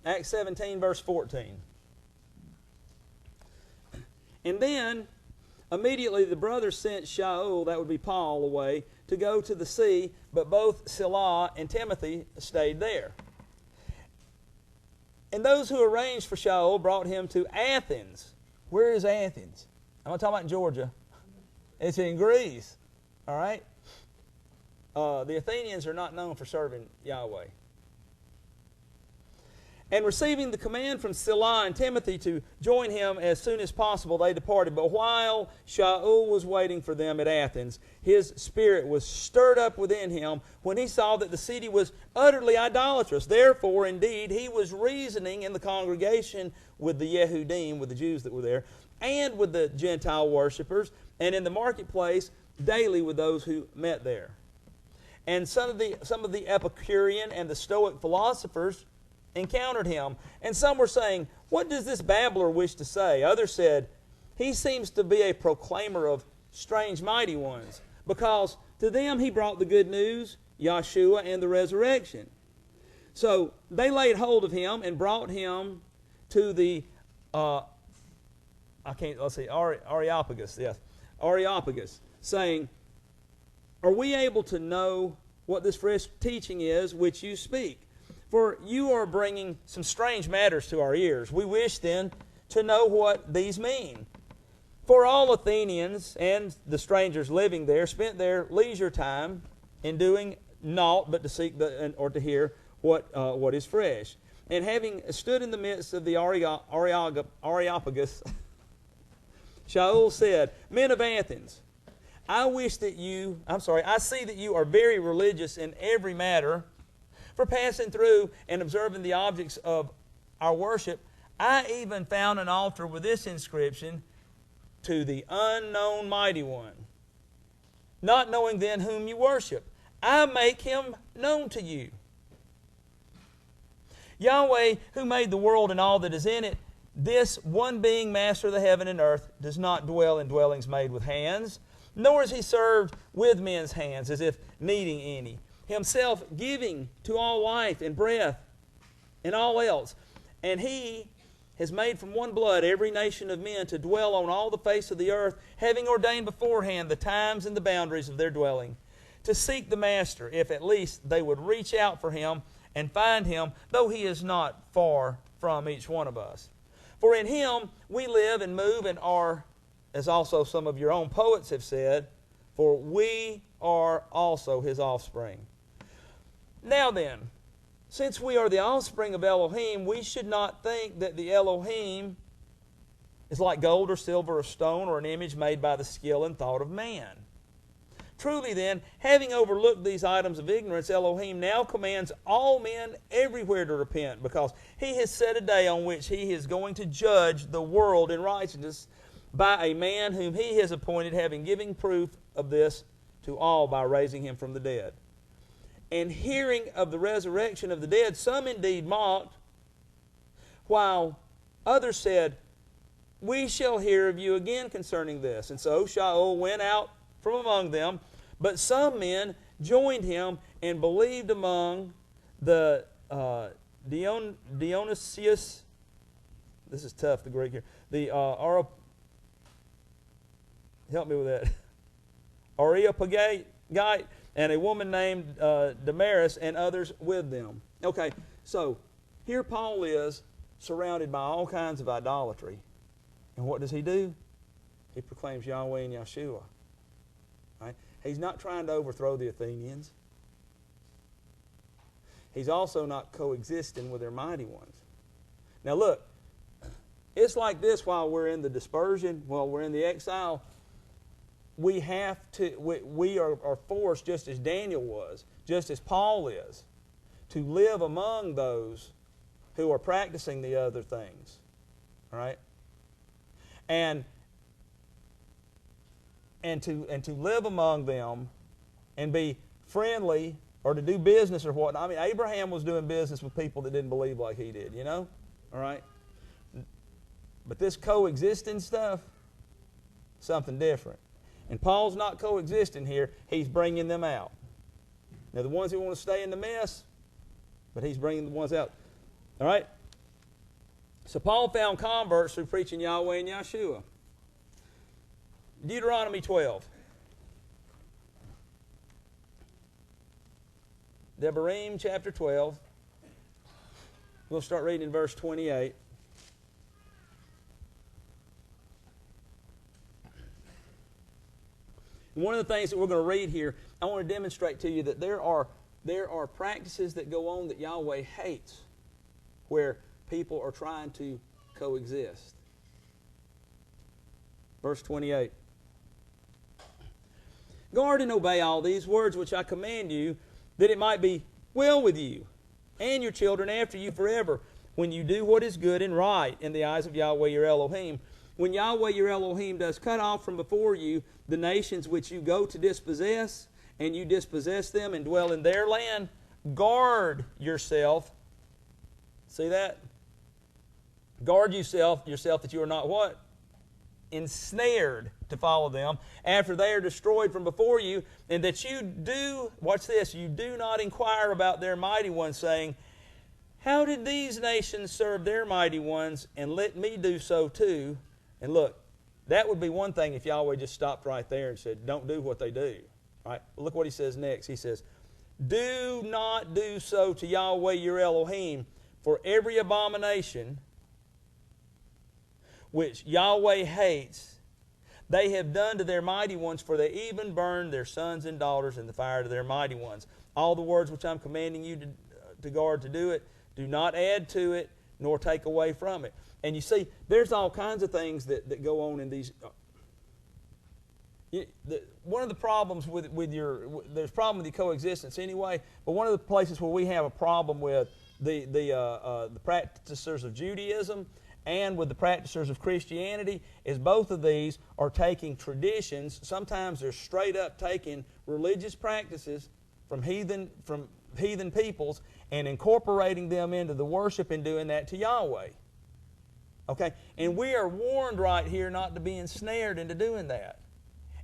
Acts 17, verse 14. And then, immediately the brothers sent Shaul, that would be Paul, away to go to the sea, but both Silas and Timothy stayed there. And those who arranged for Shaul brought him to Athens. Where is Athens? I'm not talking about in Georgia. It's in Greece. All right? The Athenians are not known for serving Yahweh. And receiving the command from Silas and Timothy to join him as soon as possible, they departed. But while Shaul was waiting for them at Athens, his spirit was stirred up within him when he saw that the city was utterly idolatrous. Therefore, indeed, he was reasoning in the congregation with the Yehudim, with the Jews that were there, and with the Gentile worshippers, and in the marketplace daily with those who met there. And some of the Epicurean and the Stoic philosophers encountered him, and some were saying, "What does this babbler wish to say?" Others said, "He seems to be a proclaimer of strange mighty ones, because to them he brought the good news, Yahshua, and the resurrection." So they laid hold of him and brought him to the Areopagus, yes. Areopagus, saying, are we able to know what this fresh teaching is which you speak? For you are bringing some strange matters to our ears. We wish then to know what these mean. For all Athenians and the strangers living there spent their leisure time in doing naught but to seek or to hear what is fresh. And having stood in the midst of the Areopagus, Shaul said, Men of Athens, I see that you are very religious in every matter. For passing through and observing the objects of our worship, I even found an altar with this inscription, To the unknown mighty one. Not knowing then whom you worship, I make him known to you. Yahweh, who made the world and all that is in it, this one being master of the heaven and earth, does not dwell in dwellings made with hands, nor is he served with men's hands as if needing any, himself giving to all life and breath and all else. And he has made from one blood every nation of men to dwell on all the face of the earth, having ordained beforehand the times and the boundaries of their dwelling, to seek the master, if at least they would reach out for him and find him, though he is not far from each one of us. For in him we live and move and are, as also some of your own poets have said, for we are also his offspring. Now then, since we are the offspring of Elohim, we should not think that the Elohim is like gold or silver or stone or an image made by the skill and thought of man. Truly then, having overlooked these items of ignorance, Elohim now commands all men everywhere to repent, because he has set a day on which he is going to judge the world in righteousness by a man whom he has appointed, having given proof of this to all by raising him from the dead. And hearing of the resurrection of the dead, some indeed mocked, while others said, We shall hear of you again concerning this. And so Shaul went out from among them, but some men joined him and believed among the Dionysius. This is tough, the Greek here. The help me with that. Areopagite, and a woman named Damaris, and others with them. Okay, so here Paul is surrounded by all kinds of idolatry. And what does he do? He proclaims Yahweh and Yeshua. Right? He's not trying to overthrow the Athenians. He's also not coexisting with their mighty ones. Now look, it's like this while we're in the dispersion, while we're in the exile. We are forced, just as Daniel was, just as Paul is, to live among those who are practicing the other things. All right? And to live among them and be friendly or to do business or whatnot. I mean, Abraham was doing business with people that didn't believe like he did, you know? All right? But this coexisting stuff, something different. And Paul's not coexisting here. He's bringing them out. Now, the ones who want to stay in the mess, but he's bringing the ones out. All right? So Paul found converts through preaching Yahweh and Yeshua. Deuteronomy 12. Devarim chapter 12. We'll start reading in verse 28. And one of the things that we're going to read here, I want to demonstrate to you that there are practices that go on that Yahweh hates, where people are trying to coexist. Verse 28. Guard and obey all these words which I command you, that it might be well with you and your children after you forever, when you do what is good and right in the eyes of Yahweh your Elohim. When Yahweh your Elohim does cut off from before you the nations which you go to dispossess, and you dispossess them and dwell in their land, guard yourself. See that? Guard yourself that you are not what? Ensnared to follow them after they are destroyed from before you, and that you do, watch this, you do not inquire about their mighty ones, saying, how did these nations serve their mighty ones, and let me do so too? And look, that would be one thing if Yahweh just stopped right there and said, don't do what they do. Right? But look what he says next. He says, do not do so to Yahweh your Elohim, for every abomination which Yahweh hates, they have done to their mighty ones, for they even burned their sons and daughters in the fire to their mighty ones. All the words which I'm commanding you to guard to do it, do not add to it, nor take away from it. And you see, there's all kinds of things that go on in these. One of the problems there's a problem with the coexistence anyway, but one of the places where we have a problem with the practitioners of Judaism and with the practitioners of Christianity is both of these are taking traditions. Sometimes they're straight up taking religious practices from heathen peoples and incorporating them into the worship and doing that to Yahweh. Okay? And we are warned right here not to be ensnared into doing that.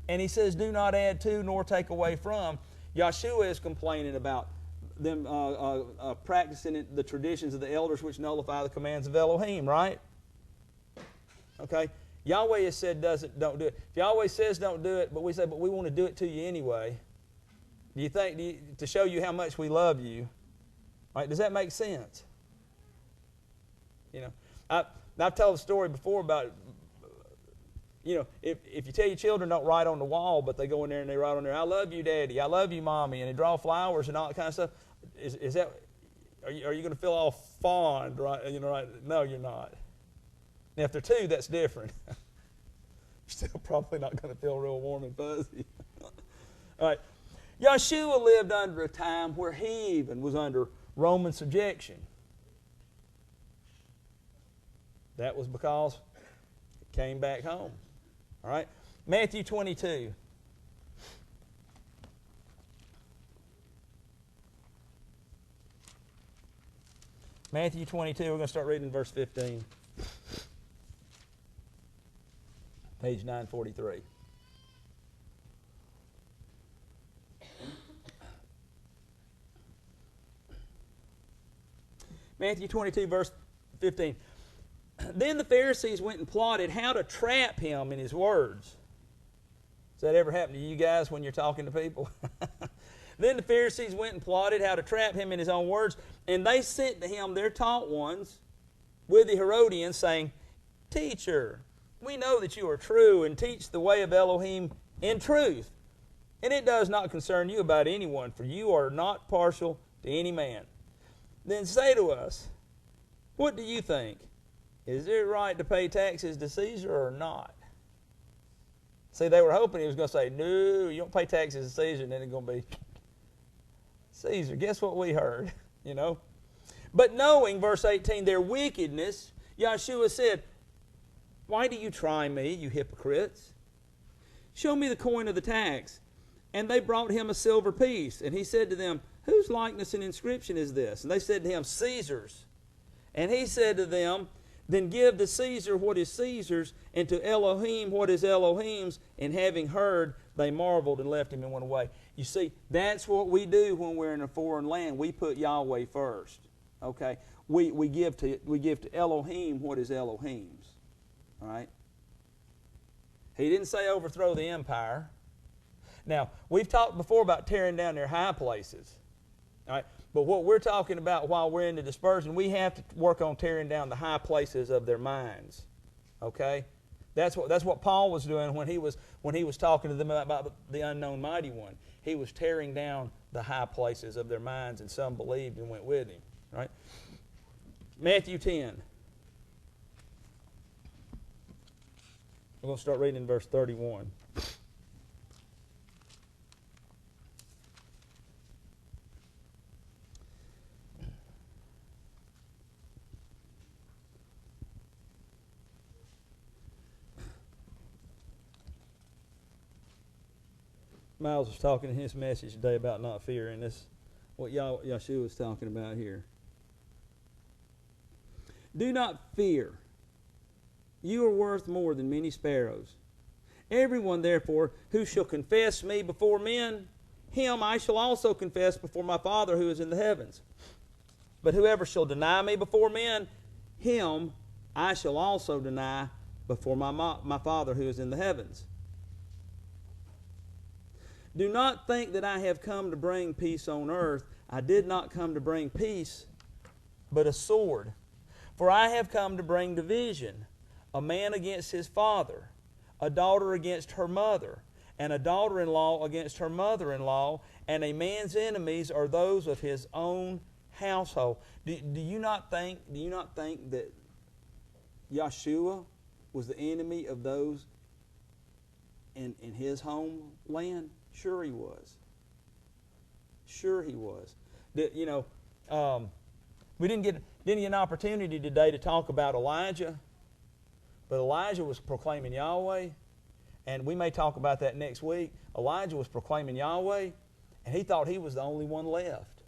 And he says, do not add to nor take away from. YHWH is complaining about them practicing the traditions of the elders which nullify the commands of Elohim, right? Okay? Yahweh has said don't do it. If Yahweh says don't do it, but we say, but we want to do it to you anyway, do you think, to show you how much we love you, right? Does that make sense? You know, I've told a story before about, you know, if you tell your children don't write on the wall, but they go in there and they write on there, I love you, Daddy, I love you, Mommy, and they draw flowers and all that kind of stuff, is that, are you going to feel all fond, right? You know, right? No, you're not. Now, if they're two, that's different. You're still probably not going to feel real warm and fuzzy. All right. YHWH lived under a time where he even was under Roman subjection. That was because he came back home. All right? Matthew 22. Matthew 22, we're going to start reading verse 15. Page 943. Matthew 22, verse 15. Then the Pharisees went and plotted how to trap him in his words. Does that ever happen to you guys when you're talking to people? Then the Pharisees went and plotted how to trap him in his own words, and they sent to him their taught ones with the Herodians, saying, Teacher, we know that you are true and teach the way of Elohim in truth, and it does not concern you about anyone, for you are not partial to any man. Then say to us, what do you think? Is it right to pay taxes to Caesar or not? See, they were hoping he was going to say, no, you don't pay taxes to Caesar, and then it's going to be, Caesar, guess what we heard? You know? But knowing, verse 18, their wickedness, YHWH said, why do you try me, you hypocrites? Show me the coin of the tax. And they brought him a silver piece. And he said to them, whose likeness and inscription is this? And they said to him, Caesar's. And he said to them, then give to Caesar what is Caesar's, and to Elohim what is Elohim's. And having heard, they marveled and left him and went away. You see, that's what we do when we're in a foreign land. We put Yahweh first. Okay? We give to Elohim what is Elohim's. All right? He didn't say overthrow the empire. Now, we've talked before about tearing down their high places. All right? But what we're talking about while we're in the dispersion, we have to work on tearing down the high places of their minds. Okay? That's what Paul was doing when he was talking to them about the unknown mighty one. He was tearing down the high places of their minds, and some believed and went with him. Right? Matthew 10. We're going to start reading in verse 31. Miles was talking in his message today about not fearing. This what YHWH was talking about here. Do not fear. You are worth more than many sparrows. Everyone, therefore, who shall confess me before men, him I shall also confess before my Father who is in the heavens. But whoever shall deny me before men, him I shall also deny before my Father who is in the heavens. Do not think that I have come to bring peace on earth. I did not come to bring peace, but a sword. For I have come to bring division, a man against his father, a daughter against her mother, and a daughter-in-law against her mother-in-law, and a man's enemies are those of his own household. Do you not think that Yahshua was the enemy of those in his homeland? Sure he was. Sure he was. We didn't get an opportunity today to talk about Elijah, but Elijah was proclaiming Yahweh, and we may talk about that next week. Elijah was proclaiming Yahweh, and he thought he was the only one left.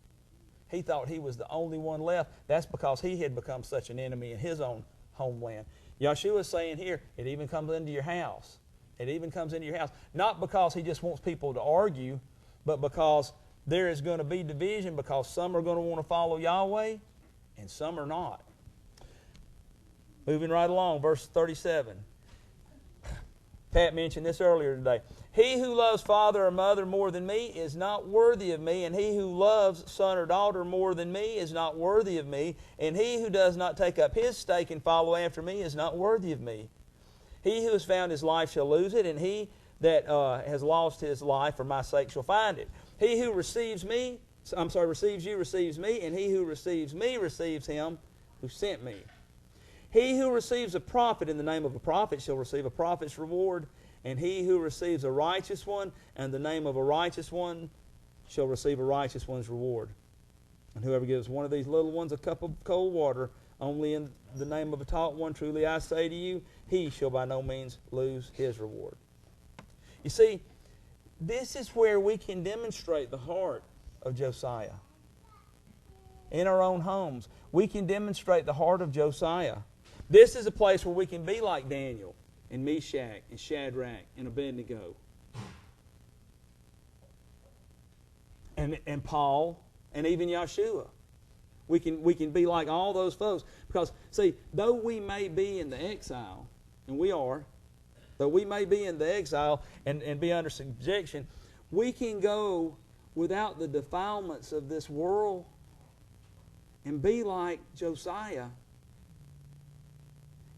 He thought he was the only one left. That's because he had become such an enemy in his own homeland. Yahshua is saying here, it even comes into your house. It even comes into your house. Not because he just wants people to argue, but because there is going to be division, because some are going to want to follow Yahweh and some are not. Moving right along, verse 37. Pat mentioned this earlier today. He who loves father or mother more than me is not worthy of me, and he who loves son or daughter more than me is not worthy of me, and he who does not take up his stake and follow after me is not worthy of me. He who has found his life shall lose it, and he that has lost his life for my sake shall find it. He who receives you receives me, and he who receives me receives him who sent me. He who receives a prophet in the name of a prophet shall receive a prophet's reward, and he who receives a righteous one in the name of a righteous one shall receive a righteous one's reward. And whoever gives one of these little ones a cup of cold water, only in the name of a taught one, truly I say to you, he shall by no means lose his reward. You see, this is where we can demonstrate the heart of Josiah. In our own homes, we can demonstrate the heart of Josiah. This is a place where we can be like Daniel and Meshach and Shadrach and Abednego and Paul and even Yahshua. We can be like all those folks. Because, see, though we may be in the exile, and we are, though we may be in the exile and be under subjection, we can go without the defilements of this world and be like Josiah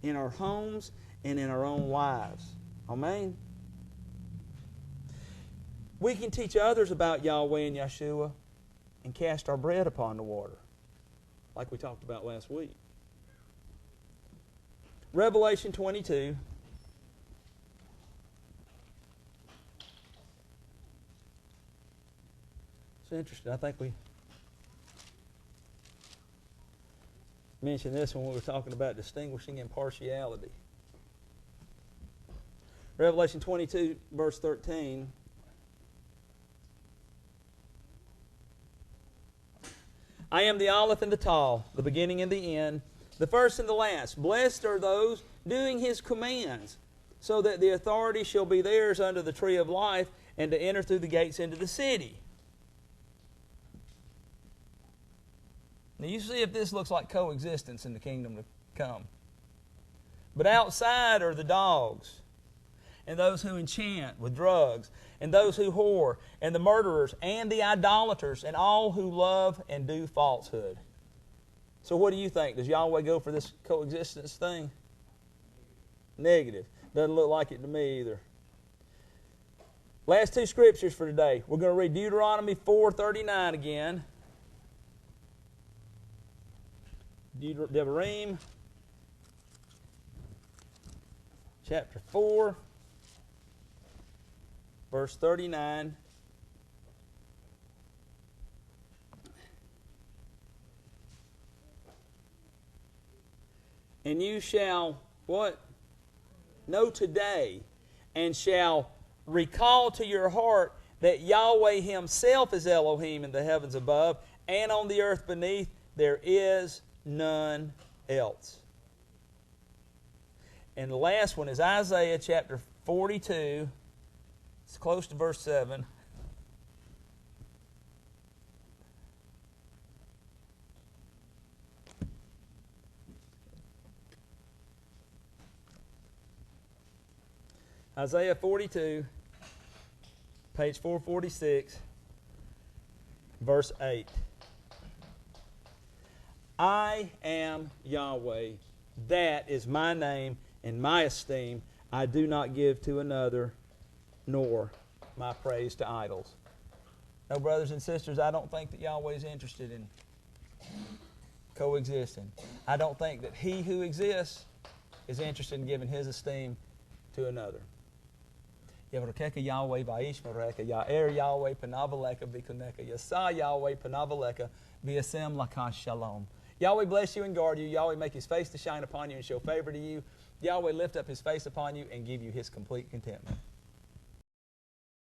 in our homes and in our own lives. Amen? We can teach others about Yahweh and Yahshua and cast our bread upon the water, like we talked about last week. Revelation 22. It's interesting. I think we mentioned this when we were talking about distinguishing impartiality. Revelation 22, verse 13. I am the Aleph and the Tav, the beginning and the end, the first and the last. Blessed are those doing His commands, so that the authority shall be theirs under the tree of life, and to enter through the gates into the city. Now you see if this looks like coexistence in the kingdom to come. But outside are the dogs, and those who enchant with drugs, and those who whore, and the murderers, and the idolaters, and all who love and do falsehood. So what do you think? Does Yahweh go for this coexistence thing? Negative. Doesn't look like it to me either. Last two scriptures for today. We're going to read Deuteronomy 4:39 again. Devarim, chapter 4, verse 39. And you shall, what? Know today, and shall recall to your heart that Yahweh Himself is Elohim in the heavens above, and on the earth beneath there is none else. And the last one is Isaiah chapter 42. It's close to verse 7. Isaiah 42, page 446, verse 8. I am Yahweh. That is my name and my esteem. I do not give to another, nor my praise to idols. No, brothers and sisters, I don't think that Yahweh is interested in coexisting. I don't think that He who exists is interested in giving His esteem to another. Yavrokeka Yahweh va'ishmareka, Ya'er Yahweh panavaleka bikuneka, Yasa Yahweh panavaleka v'yasem lakash shalom. Yahweh bless you and guard you. Yahweh make His face to shine upon you and show favor to you. Yahweh lift up His face upon you and give you His complete contentment.